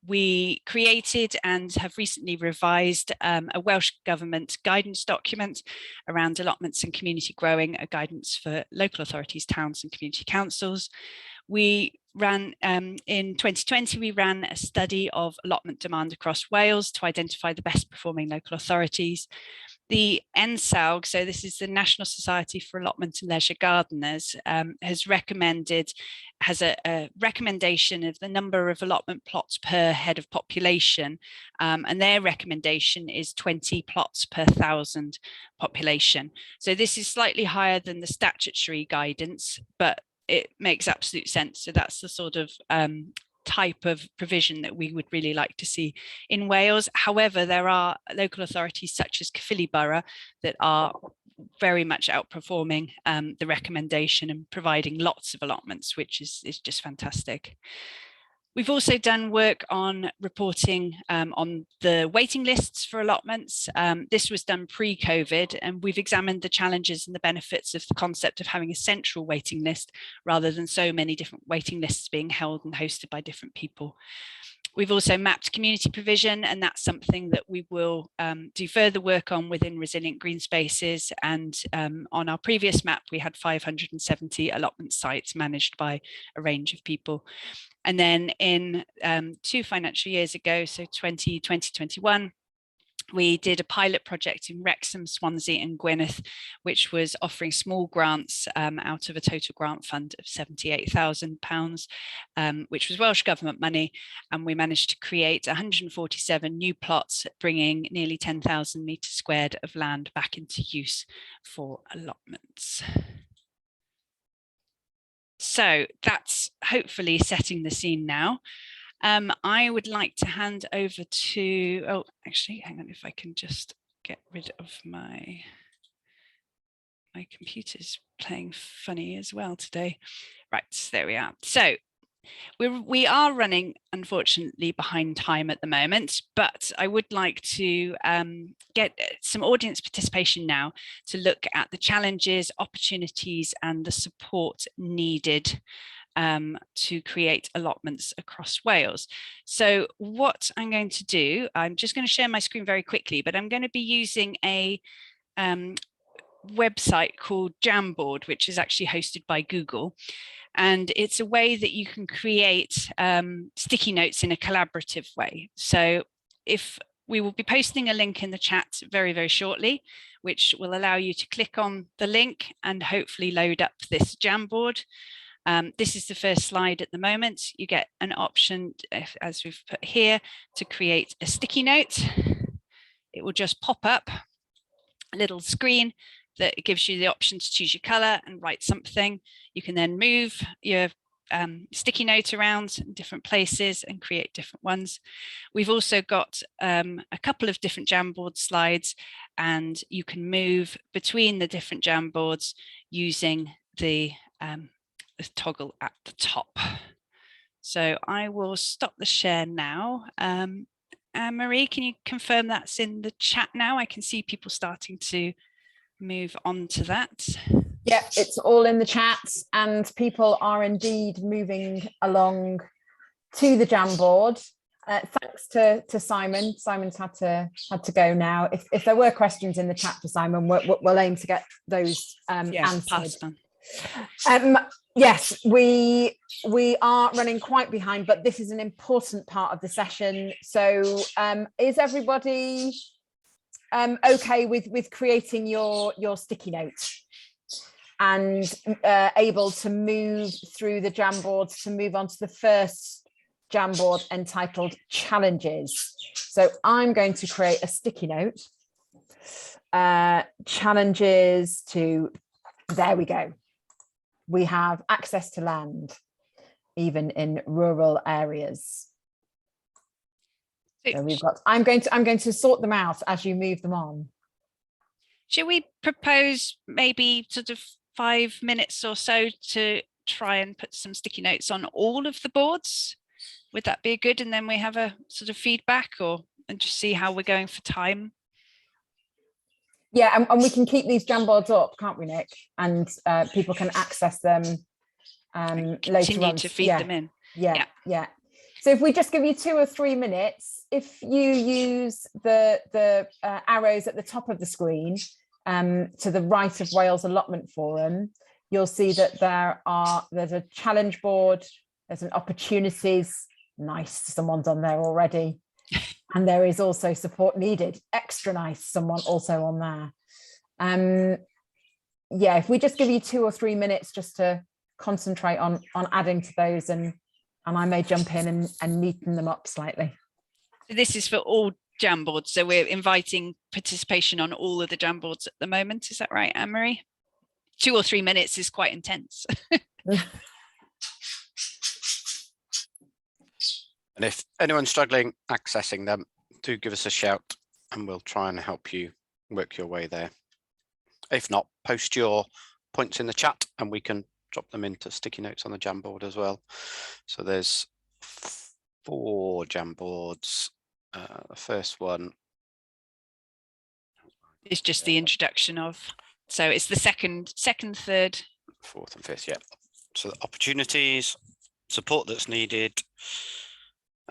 A: we created and have recently revised a Welsh Government guidance document around allotments and community growing, a guidance for local authorities, towns and community councils. We ran, in 2020, we ran a study of allotment demand across Wales to identify the best performing local authorities. The NSALG, so this is the National Society for Allotment and Leisure Gardeners, has a recommendation of the number of allotment plots per head of population, and their recommendation is 20 plots per 1,000 population. So this is slightly higher than the statutory guidance, but it makes absolute sense. So that's the sort of type of provision that we would really like to see in Wales. However, there are local authorities such as Caerphilly Borough that are very much outperforming the recommendation and providing lots of allotments, which is just fantastic. We've also done work on reporting on the waiting lists for allotments. This was done pre-COVID, and we've examined the challenges and the benefits of the concept of having a central waiting list rather than so many different waiting lists being held and hosted by different people. We've also mapped community provision, and that's something that we will do further work on within resilient green spaces. And on our previous map, we had 570 allotment sites managed by a range of people. And then in 2 financial years ago, so 2021, we did a pilot project in Wrexham, Swansea and Gwynedd, which was offering small grants out of a total grant fund of £78,000, which was Welsh Government money. And we managed to create 147 new plots, bringing nearly 10,000 metres squared of land back into use for allotments. So that's hopefully setting the scene now. I would like to hand over to, oh, actually, hang on, if I can just get rid of my computer's playing funny as well today. Right, there we are. So we are running, unfortunately, behind time at the moment, but I would like to get some audience participation now to look at the challenges, opportunities, and the support needed to create allotments across Wales. So what I'm going to do, I'm just going to share my screen very quickly, but I'm going to be using a website called Jamboard, which is actually hosted by Google. And it's a way that you can create sticky notes in a collaborative way. So if we will be posting a link in the chat very, very shortly, which will allow you to click on the link and hopefully load up this Jamboard. This is the first slide at the moment. You get an option, as we've put here, to create a sticky note. It will just pop up a little screen that gives you the option to choose your color and write something. You can then move your sticky note around in different places and create different ones. We've also got a couple of different Jamboard slides, and you can move between the different Jamboards using the toggle at the top. So I will stop the share now. Marie, can you confirm that's in the chat now? I can see people starting to move on to that.
E: Yeah, it's all in the chat, and people are indeed moving along to the Jamboard. Thanks to Simon. Simon's had to go now. If there were questions in the chat for Simon, we'll aim to get those answered. Yes, we are running quite behind, but this is an important part of the session. So is everybody okay with creating your sticky notes? and able to move through the Jamboards to move on to the first Jamboard entitled Challenges. So I'm going to create a sticky note. Challenges to, there we go. We have access to land, even in rural areas. So we've got, I'm going to sort them out as you move them on.
A: Should we propose maybe sort of 5 minutes or so to try and put some sticky notes on all of the boards? Would that be good? And then we have a sort of feedback and just see how we're going for time.
E: Yeah, and we can keep these Jamboards up, can't we, Nick? And people can access them later
A: continue
E: on.
A: to feed them in.
E: Yeah. So if we just give you 2 or 3 minutes, if you use the arrows at the top of the screen to the right of Wales Allotment Forum, you'll see that there's a challenge board, there's an opportunities. Nice, someone's on there already. And there is also support needed. Extra nice, someone also on there. Yeah, if we just give you 2 or 3 minutes just to concentrate on adding to those, and I may jump in and neaten them up slightly.
A: This is for all Jamboards, so we're inviting participation on all of the Jamboards at the moment. Is that right, Anne-Marie? 2 or 3 minutes is quite intense.
G: And if anyone's struggling accessing them, do give us a shout and we'll try and help you work your way there. If not, post your points in the chat and we can drop them into sticky notes on the Jamboard as well. So there's 4 Jamboards. The first one
A: is just the introduction of, so it's the second, third,
G: 4th and 5th. Yeah. So the opportunities, support that's needed,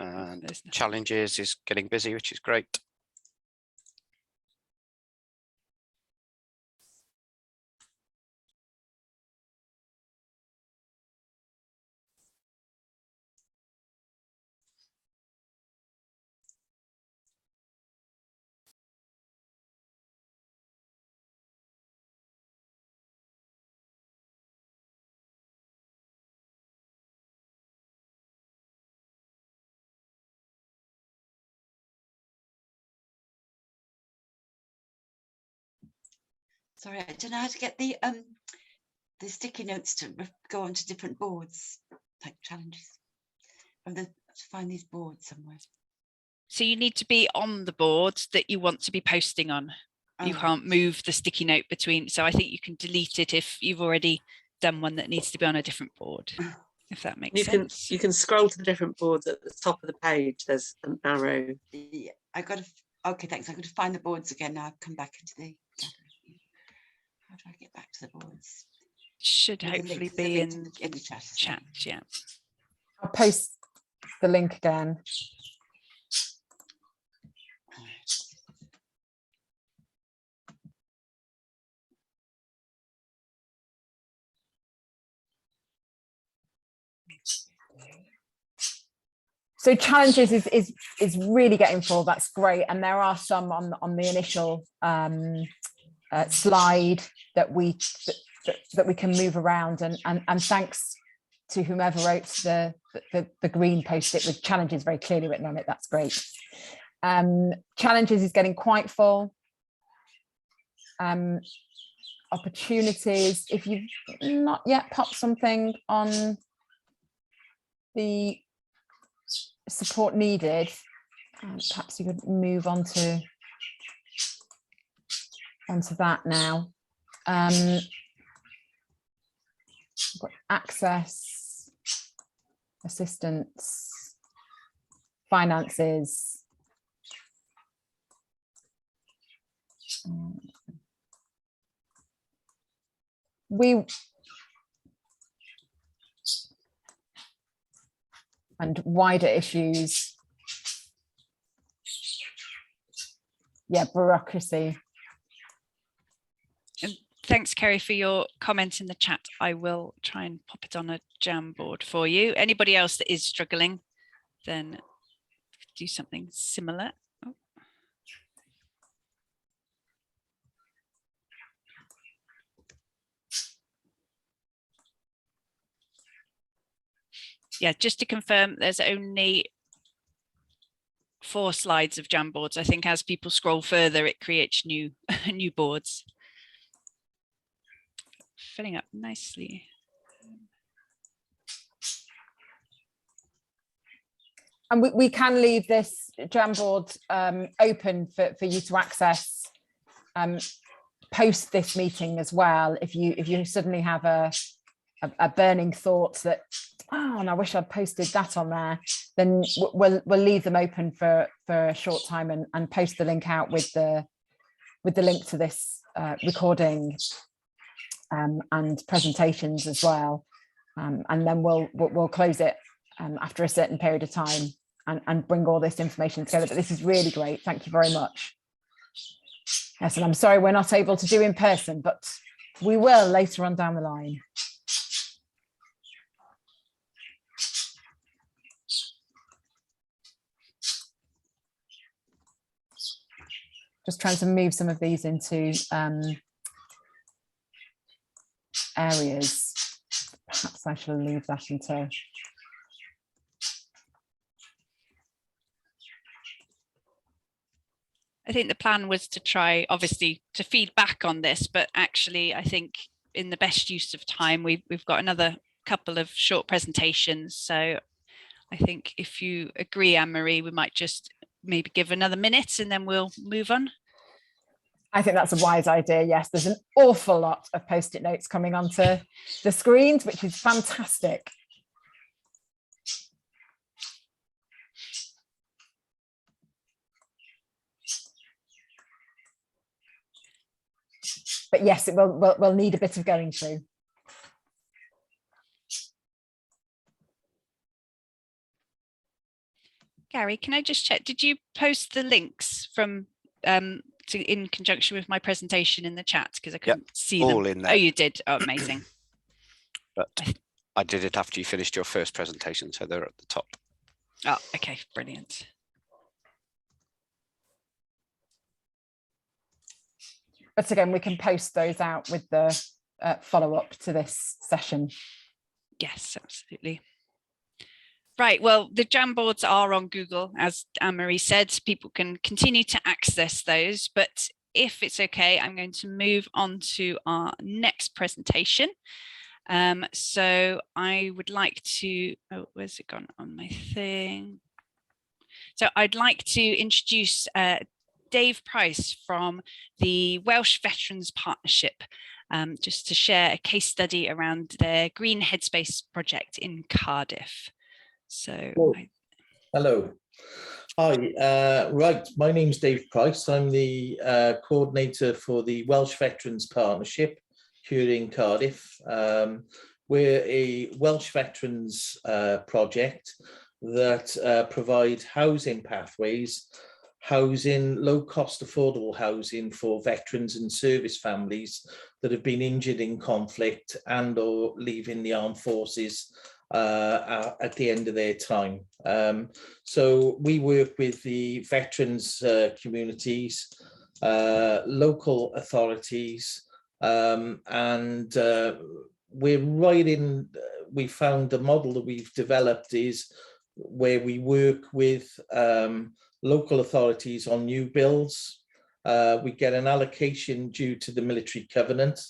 G: and challenges is getting busy, which is great.
C: Sorry, I don't know how to get the sticky notes to go onto different boards, like challenges. To find these boards somewhere.
A: So you need to be on the board that you want to be posting on. You can't move the sticky note between. So I think you can delete it if you've already done one that needs to be on a different board, if that makes sense.
F: You can scroll to the different boards at the top of the page. There's an arrow.
C: Yeah, okay, thanks. I've got to find the boards again now. I've come back into the gallery. How do I get back to the boards?
A: Should hopefully be in
C: the chat.
A: Yeah.
E: I'll post the link again. So challenges is really getting full. That's great, and there are some on the initial slide that we can move around, and thanks to whomever wrote the green post-it with challenges very clearly written on it. That's great. Challenges is getting quite full. Opportunities, if you've not yet popped something on the support needed, perhaps you could move on to onto that now. We've got access, assistance, finances. And wider issues. Yeah, bureaucracy.
A: And thanks, Kerry, for your comment in the chat. I will try and pop it on a Jamboard for you. Anybody else that is struggling, then do something similar. Oh. Yeah, just to confirm, there's only 4 slides of Jamboards. I think as people scroll further, it creates new new boards. Filling up nicely.
E: And we can leave this Jamboard open for you to access post this meeting as well. If you suddenly have a burning thought that, oh, and I wish I'd posted that on there, then we'll leave them open for a short time and post the link out with the link to this recording and presentations as well. And then we'll close it after a certain period of time and bring all this information together. But this is really great. Thank you very much. Yes, and I'm sorry we're not able to do in person, but we will later on down the line. Just trying to move some of these into areas. Perhaps I shall leave that until.
A: I think the plan was to try, obviously, to feed back on this, but actually, I think in the best use of time, we've got another couple of short presentations. So I think if you agree, Anne-Marie, we might just maybe give another minute and then we'll move on.
E: I think that's a wise idea. Yes, there's an awful lot of post-it notes coming onto the screens, which is fantastic. But yes, we'll need a bit of going through.
A: Gary, can I just check? Did you post the links from in conjunction with my presentation in the chat? Because I couldn't see them.
G: All in there.
A: Oh, you did. Oh, amazing.
G: But I did it after you finished your first presentation, so they're at the top.
A: Oh, okay, brilliant.
E: But again, we can post those out with the follow-up to this session.
A: Yes, absolutely. Right, well, the Jamboards are on Google, as Anne-Marie said. People can continue to access those, but if it's okay, I'm going to move on to our next presentation. So I would like to, oh, where's it gone on my thing? So I'd like to introduce Dave Price from the Welsh Veterans Partnership, just to share a case study around their Green Headspace project in Cardiff. So,
K: hello. Hi, right, my name's Dave Price. I'm the coordinator for the Welsh Veterans Partnership here in Cardiff. We're a Welsh Veterans project that provide housing pathways, housing, low-cost affordable housing for veterans and service families that have been injured in conflict and or leaving the armed forces at the end of their time. So we work with the veterans communities, local authorities, and we're right in, we found the model that we've developed is where we work with local authorities on new builds. We get an allocation due to the military covenant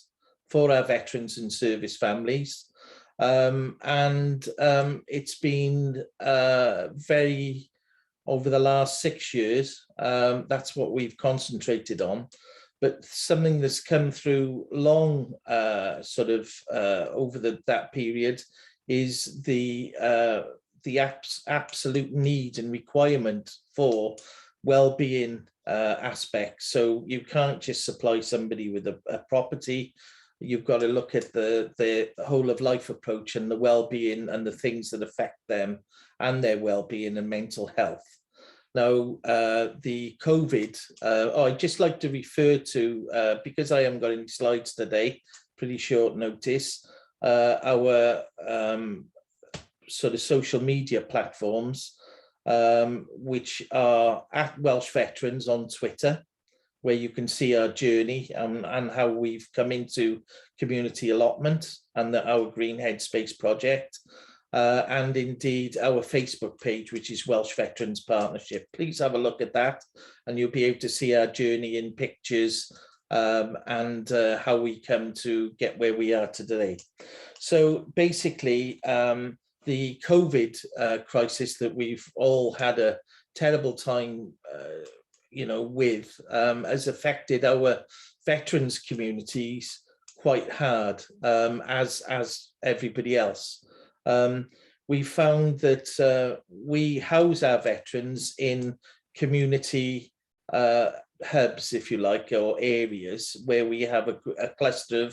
K: for our veterans and service families. It's been very, over the last 6 years, that's what we've concentrated on. But something that's come through long, over that period is the absolute need and requirement for well-being aspects. So you can't just supply somebody with a property. You've got to look at the whole of life approach and the well-being and the things that affect them and their well-being and mental health. Now, the COVID, I'd just like to refer to, because I haven't got any slides today, pretty short notice, our sort of social media platforms, which are at Welsh Veterans on Twitter, where you can see our journey and how we've come into community allotment and our Green Headspace project. and indeed our Facebook page, which is Welsh Veterans Partnership. Please have a look at that, and you'll be able to see our journey in pictures, and how we come to get where we are today. So basically, the COVID crisis that we've all had a terrible time, with, has affected our veterans communities quite hard, as everybody else. We found that we house our veterans in community hubs, if you like, or areas where we have a cluster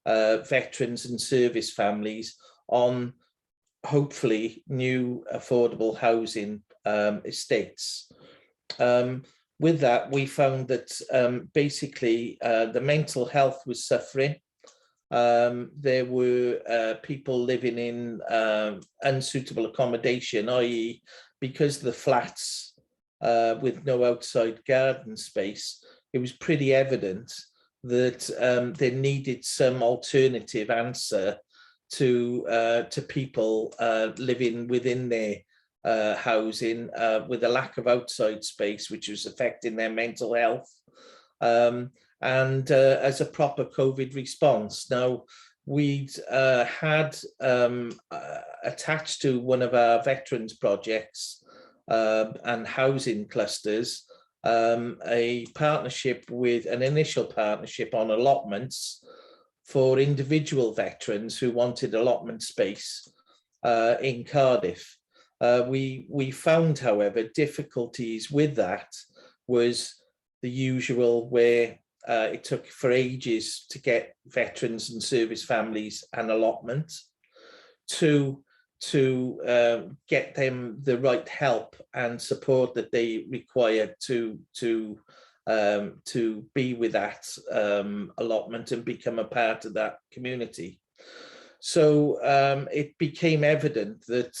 K: of veterans and service families on hopefully new affordable housing estates. With that, we found that basically the mental health was suffering. There were people living in unsuitable accommodation, i.e. because the flats with no outside garden space, it was pretty evident that there needed some alternative answer to people living within their housing with a lack of outside space, which was affecting their mental health. And as a proper COVID response. Now, we'd had attached to one of our veterans projects and housing clusters, a partnership with an initial partnership on allotments for individual veterans who wanted allotment space in Cardiff. We found, however, difficulties with that was the usual, where it took for ages to get veterans and service families an allotment, to get them the right help and support that they required to be with that allotment and become a part of that community. So it became evident that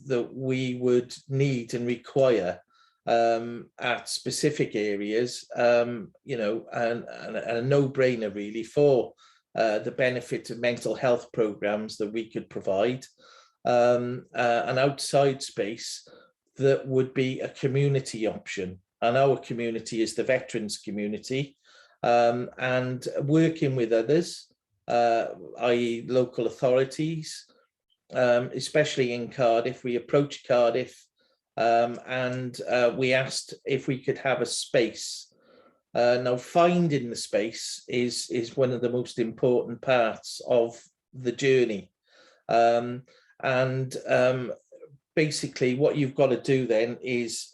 K: that we would need and require at specific areas, and a no-brainer really for the benefit of mental health programs that we could provide, an outside space that would be a community option. And our community is the veterans community, and working with others, i.e. local authorities, especially in Cardiff. We approached Cardiff and we asked if we could have a space. Now, finding the space is one of the most important parts of the journey. Basically what you've got to do then is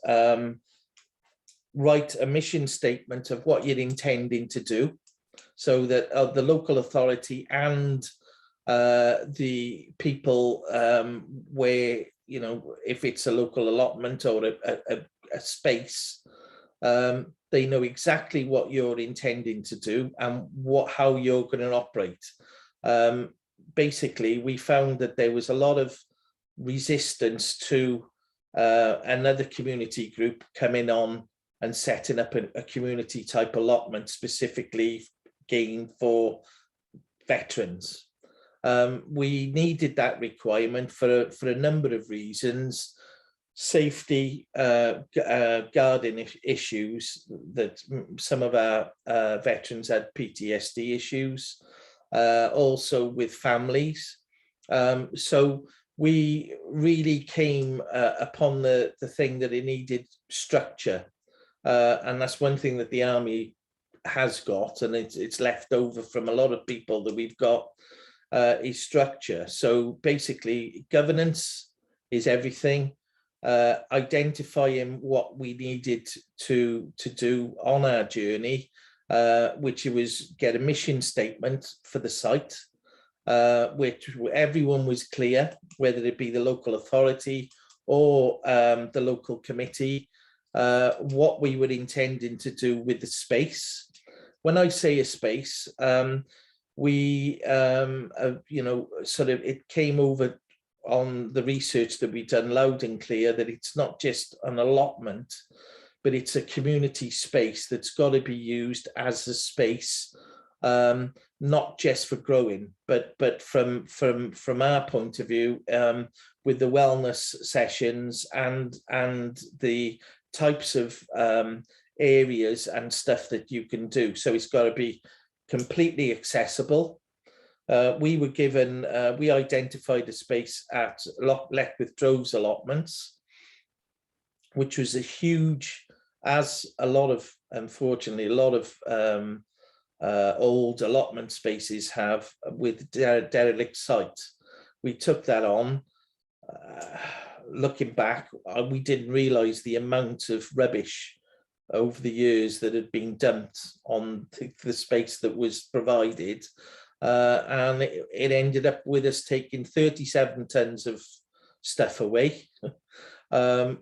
K: write a mission statement of what you're intending to do, so that the local authority and the people where, if it's a local allotment or a space, they know exactly what you're intending to do and how you're going to operate. Basically, we found that there was a lot of resistance to another community group coming on and setting up a community type allotment specifically gained for veterans. We needed that requirement for a number of reasons: safety, guarding issues, that some of our veterans had PTSD issues, also with families. So we really came upon the thing that it needed structure. And that's one thing that the Army has got, and it's left over from a lot of people that we've got, is structure. So basically, governance is everything. Identifying what we needed to do on our journey, which was get a mission statement for the site, which everyone was clear, whether it be the local authority or the local committee, what we were intending to do with the space. When I say a space, we, it came over on the research that we've done loud and clear that it's not just an allotment, but it's a community space that's got to be used as a space not just for growing, but from our point of view, with the wellness sessions and the types of areas and stuff that you can do. So it's got to be completely accessible. We were given, we identified a space at Leckwith Droves allotments, which was a huge, as a lot of, unfortunately, a lot of old allotment spaces have with derelict sites. We took that on. Looking back, we didn't realise the amount of rubbish over the years that had been dumped on the space that was provided. And it ended up with us taking 37 tons of stuff away,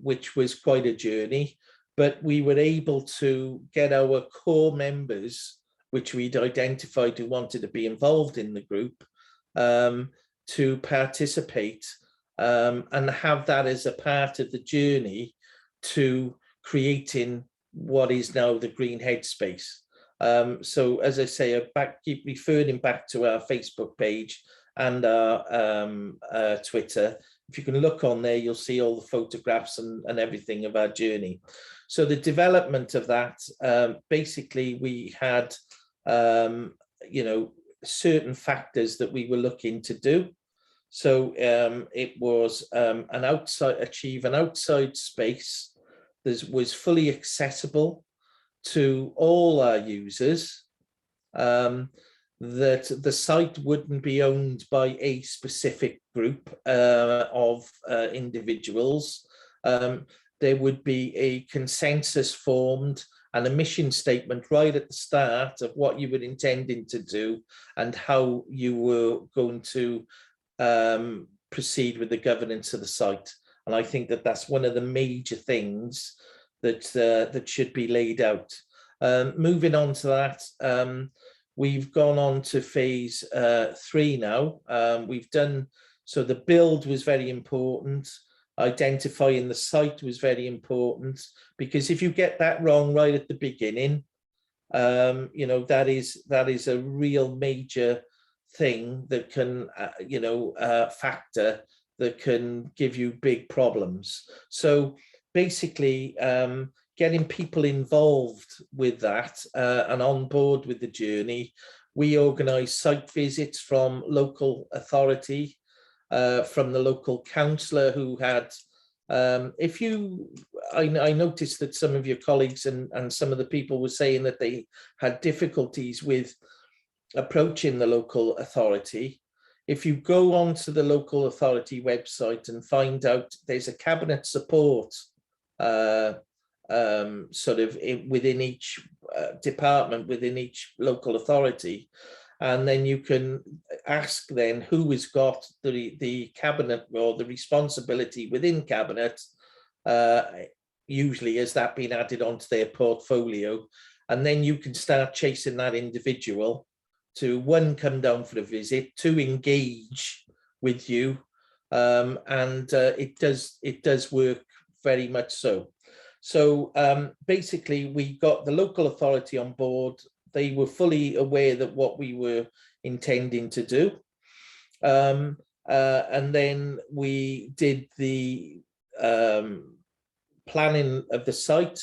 K: which was quite a journey. But we were able to get our core members, which we'd identified who wanted to be involved in the group, to participate and have that as a part of the journey to creating what is now the Green Headspace. So as I say, keep referring back to our Facebook page and our Twitter. If you can look on there, you'll see all the photographs and everything of our journey. So the development of that, basically we had, certain factors that we were looking to do. So it was achieve an outside space that was fully accessible to all our users, that the site wouldn't be owned by a specific group of individuals. There would be a consensus formed and a mission statement right at the start of what you were intending to do and how you were going to proceed with the governance of the site. And I think that that's one of the major things that should be laid out. Moving on to that, we've gone on to phase 3 now. We've done, so the build was very important. Identifying the site was very important, because if you get that wrong right at the beginning, that is a real major thing that can, factor that can give you big problems. So basically, getting people involved with that and on board with the journey, we organise site visits from local authority, from the local councillor who had, I noticed that some of your colleagues and some of the people were saying that they had difficulties with approaching the local authority. If you go onto the local authority website and find out, there's a cabinet support sort of within each department, within each local authority. And then you can ask then who has got the cabinet or the responsibility within cabinet, usually has that been added onto their portfolio. And then you can start chasing that individual to, one, come down for a visit, to engage with you. It does work very much so. So basically we got the local authority on board. They were fully aware that what we were intending to do. And then we did the planning of the site.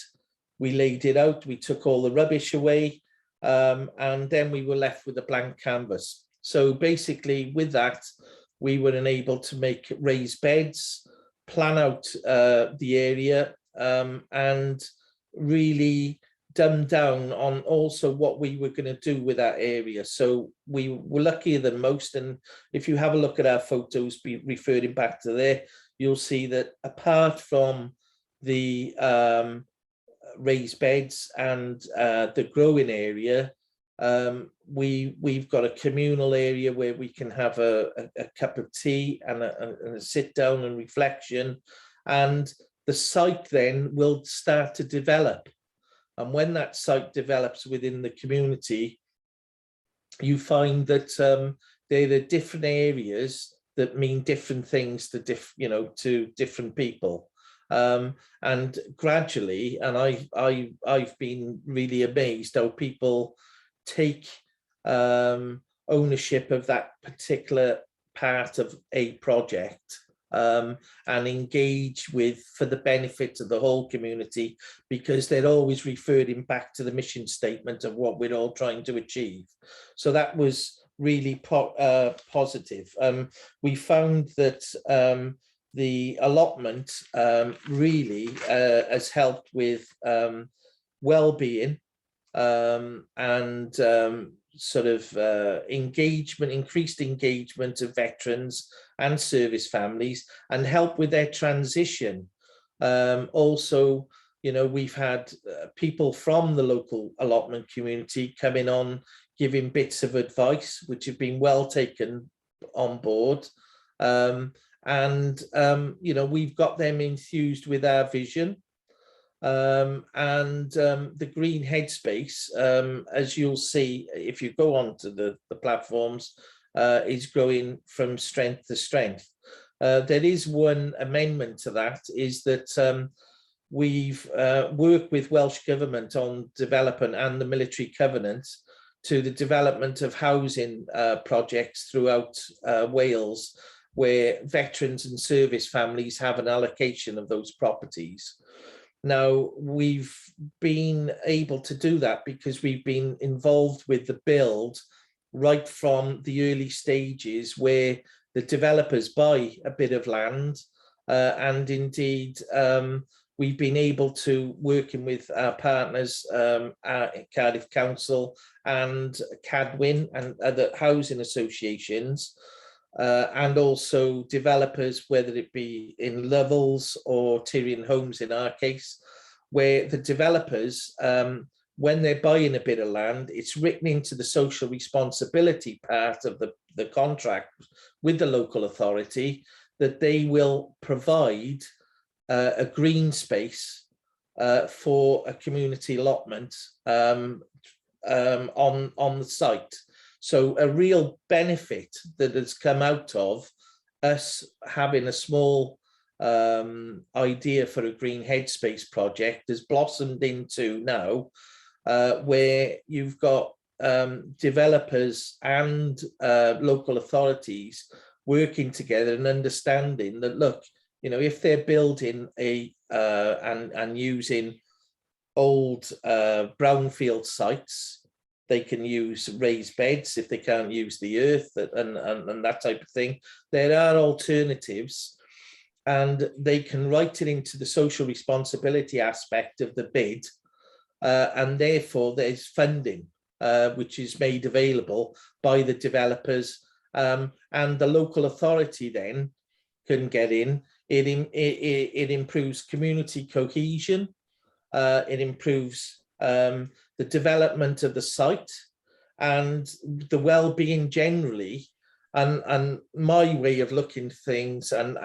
K: We laid it out, we took all the rubbish away, and then we were left with a blank canvas. So basically with that, we were enabled to make raised beds, plan out the area, and really dumb down on also what we were going to do with that area. So we were luckier than most, and if you have a look at our photos, be referring back to there, you'll see that apart from the raised beds and the growing area, we've got a communal area where we can have a cup of tea and a sit down and reflection, and the site then will start to develop. And when that site develops within the community, you find that there are different areas that mean different things to different people. And gradually, and I've been really amazed how people take ownership of that particular part of a project, and engage with for the benefit of the whole community, because they're always referring back to the mission statement of what we're all trying to achieve. So that was really positive. We found that the allotment really has helped with well-being and sort of engagement, increased engagement of veterans and service families, and help with their transition. Also, you know, we've had people from the local allotment community coming on, giving bits of advice, which have been well taken on board. You know, we've got them enthused with our vision. The green headspace, as you'll see if you go onto the platforms, is growing from strength to strength. There is one amendment to that, is that we've worked with Welsh Government on development and the military covenant to the development of housing projects throughout Wales, where veterans and service families have an allocation of those properties. Now, we've been able to do that because we've been involved with the build right from the early stages, where the developers buy a bit of land, and indeed we've been able to, working with our partners at Cardiff Council and Cadwyn and other housing associations, and also developers, whether it be in Lovells or Tyrian Homes in our case, where the developers, when they're buying a bit of land, it's written into the social responsibility part of the contract with the local authority that they will provide a green space for a community allotment on the site. So a real benefit that has come out of us having a small idea for a green headspace project has blossomed into now, where you've got developers and local authorities working together and understanding that, look, you know, if they're building and using old brownfield sites, they can use raised beds if they can't use the earth and that type of thing. There are alternatives, and they can write it into the social responsibility aspect of the bid, and therefore there's funding which is made available by the developers, and the local authority then can get in. It improves community cohesion, it improves the development of the site and the well-being generally, and my way of looking at things, and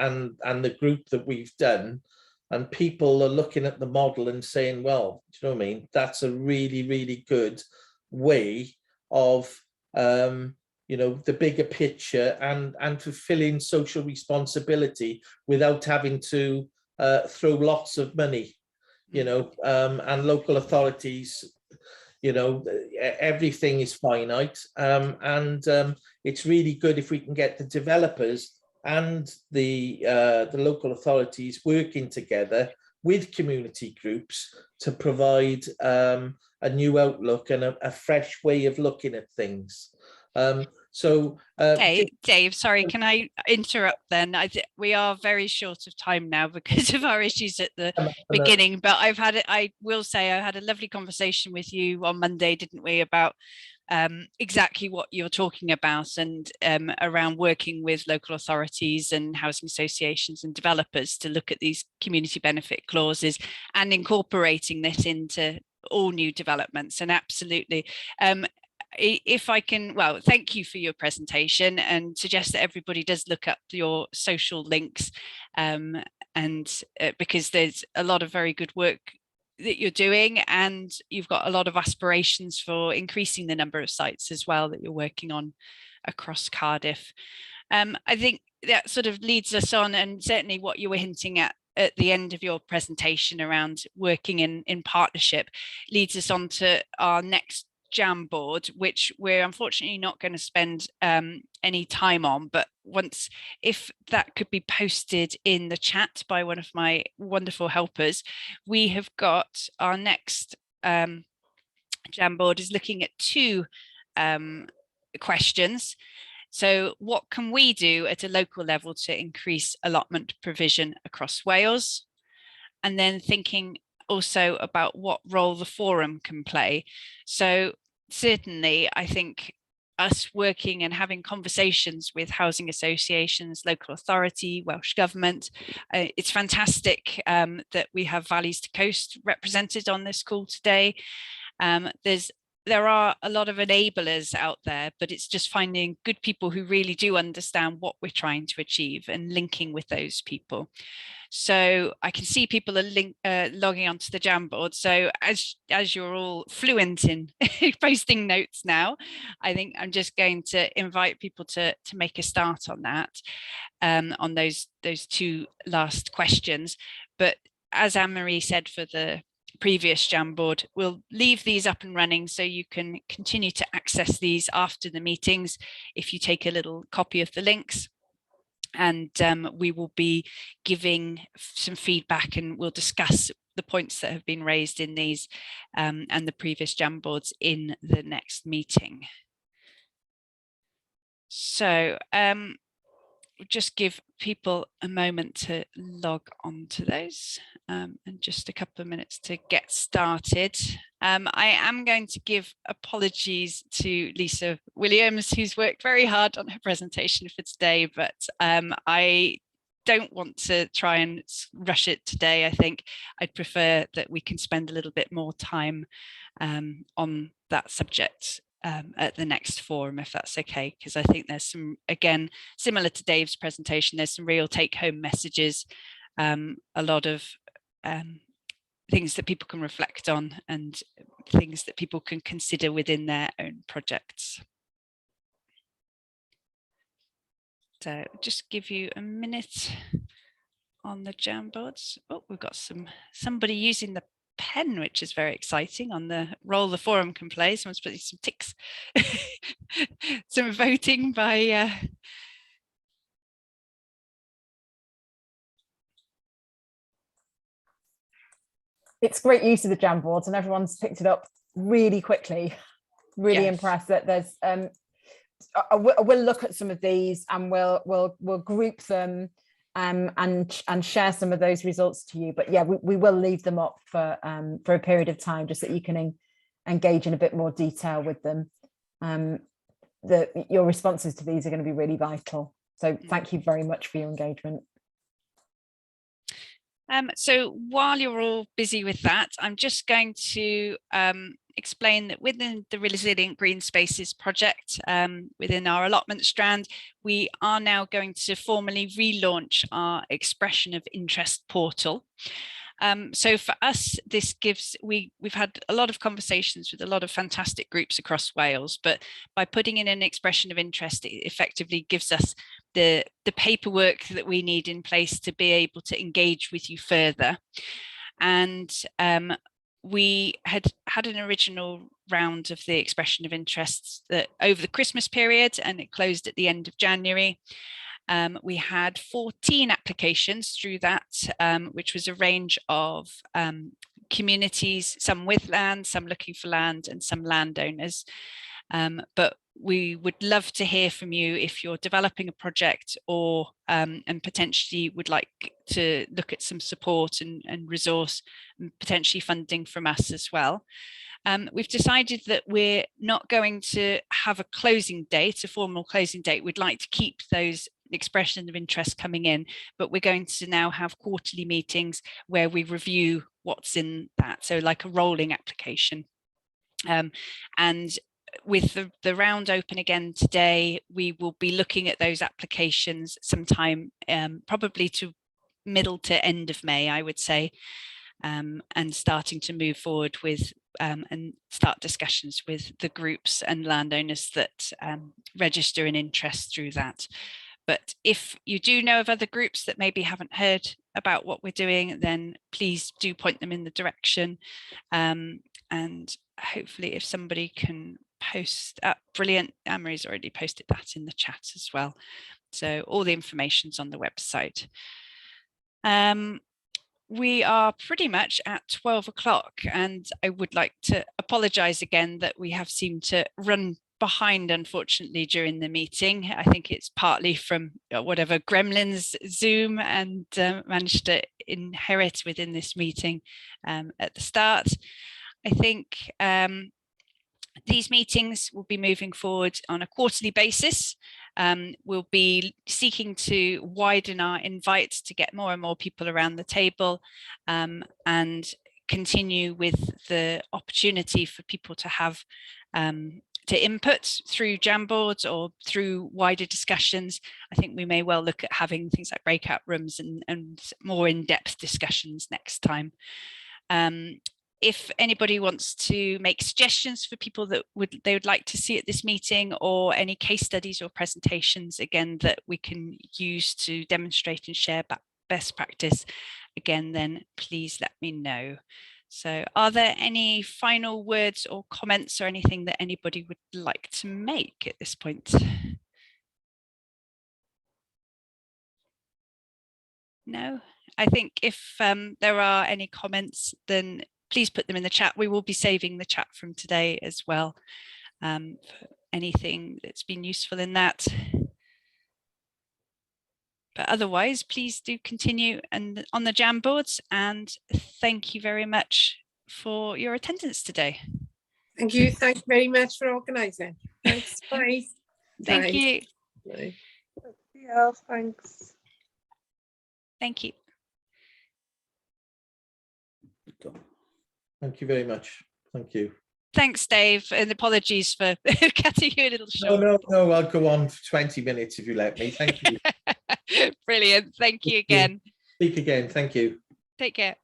K: the group that we've done, and people are looking at the model and saying, well, do you know what I mean, that's a really, really good way of you know, the bigger picture and fulfilling social responsibility without having to throw lots of money, you know, and local authorities, you know, everything is finite, and it's really good if we can get the developers and the local authorities working together with community groups to provide a new outlook and a fresh way of looking at things.
A: Dave, sorry, can I interrupt then? We are very short of time now because of our issues at the beginning, but I will say I had a lovely conversation with you on Monday, didn't we, about exactly what you're talking about, and around working with local authorities and housing associations and developers to look at these community benefit clauses and incorporating this into all new developments. And absolutely, if I can, well, thank you for your presentation, and suggest that everybody does look up your social links, because there's a lot of very good work that you're doing, and you've got a lot of aspirations for increasing the number of sites as well that you're working on across Cardiff. I think that sort of leads us on, and certainly what you were hinting at the end of your presentation around working in partnership leads us on to our next Jamboard, which we're unfortunately not going to spend any time on, but if that could be posted in the chat by one of my wonderful helpers, we have got our next Jamboard is looking at two questions. So what can we do at a local level to increase allotment provision across Wales? And then thinking also about what role the forum can play. So certainly, I think us working and having conversations with housing associations, local authority, Welsh Government, it's fantastic that we have Valleys to Coast represented on this call today. There are a lot of enablers out there, but it's just finding good people who really do understand what we're trying to achieve and linking with those people. So I can see people are logging onto the Jamboard. So as you're all fluent in posting notes now, I think I'm just going to invite people to make a start on that, on those two last questions. But as Anne-Marie said for the previous Jamboard, we'll leave these up and running so you can continue to access these after the meetings if you take a little copy of the links. And we will be giving some feedback, and we'll discuss the points that have been raised in these and the previous Jamboards in the next meeting. So just give people a moment to log on to those and just a couple of minutes to get started. I am going to give apologies to Lisa Williams, who's worked very hard on her presentation for today, but I don't want to try and rush it today. I think I'd prefer that we can spend a little bit more time on that subject at the next forum, if that's okay, because I think there's some, again, similar to Dave's presentation, there's some real take-home messages, a lot of things that people can reflect on and things that people can consider within their own projects. So just give you a minute on the Jamboards. Oh, we've got somebody using the pen, which is very exciting, on the role the forum can play. Someone's putting some ticks, some voting by
E: It's great use of the Jamboards, and everyone's picked it up really quickly. Really
A: Yes.
E: impressed that there's I will look at some of these, and we'll group them and share some of those results to you. But yeah, we will leave them up for a period of time, just so that you can engage in a bit more detail with them. Your responses to these are going to be really vital. So thank you very much for your engagement.
A: So while you're all busy with that, I'm just going to explain that within the Resilient Green Spaces project, within our allotment strand, we are now going to formally relaunch our expression of interest portal. So for us, this gives, we've had a lot of conversations with a lot of fantastic groups across Wales, but by putting in an expression of interest, it effectively gives us the paperwork that we need in place to be able to engage with you further. And we had an original round of the expression of interests that over the Christmas period, and it closed at the end of January. We had 14 applications through that, which was a range of communities, some with land, some looking for land, and some landowners. But we would love to hear from you if you're developing a project or and potentially would like to look at some support and resource and potentially funding from us as well. We've decided that we're not going to have a closing date, a formal closing date. We'd like to keep those expressions of interest coming in, but we're going to now have quarterly meetings where we review what's in that. So like a rolling application. And with the round open again today, we will be looking at those applications sometime probably to middle to end of May, I would say, and starting to move forward with and start discussions with the groups and landowners that register an interest through that. But if you do know of other groups that maybe haven't heard about what we're doing, then please do point them in the direction. And hopefully if somebody can post, brilliant, Anne-Marie's already posted that in the chat as well. So all the information's on the website. We are pretty much at 12 o'clock, and I would like to apologise again that we have seemed to run behind, unfortunately, during the meeting. I think it's partly from whatever gremlins Zoom and managed to inherit within this meeting at the start. I think these meetings will be moving forward on a quarterly basis. We'll be seeking to widen our invites to get more and more people around the table, and continue with the opportunity for people to have to input through Jamboards or through wider discussions. I think we may well look at having things like breakout rooms and more in-depth discussions next time. If anybody wants to make suggestions for people that they would like to see at this meeting, or any case studies or presentations, again, that we can use to demonstrate and share best practice, again, then please let me know. So are there any final words or comments or anything that anybody would like to make at this point? No, I think if there are any comments, then please put them in the chat. We will be saving the chat from today as well, for anything that's been useful in that. But otherwise, please do continue and on the Jamboards, and thank you very much for your attendance today.
I: Thank you. Thank you very much for organising. Thanks. Bye.
A: Thank you.
I: Bye.
F: Yeah, thanks.
A: Thank you.
K: Thank you very much. Thank you.
A: Thanks, Dave, and apologies for cutting you a little short.
K: No, I'll go on for 20 minutes if you let me. Thank you.
A: Brilliant. Thank you again.
K: Speak again. Thank you.
A: Take care.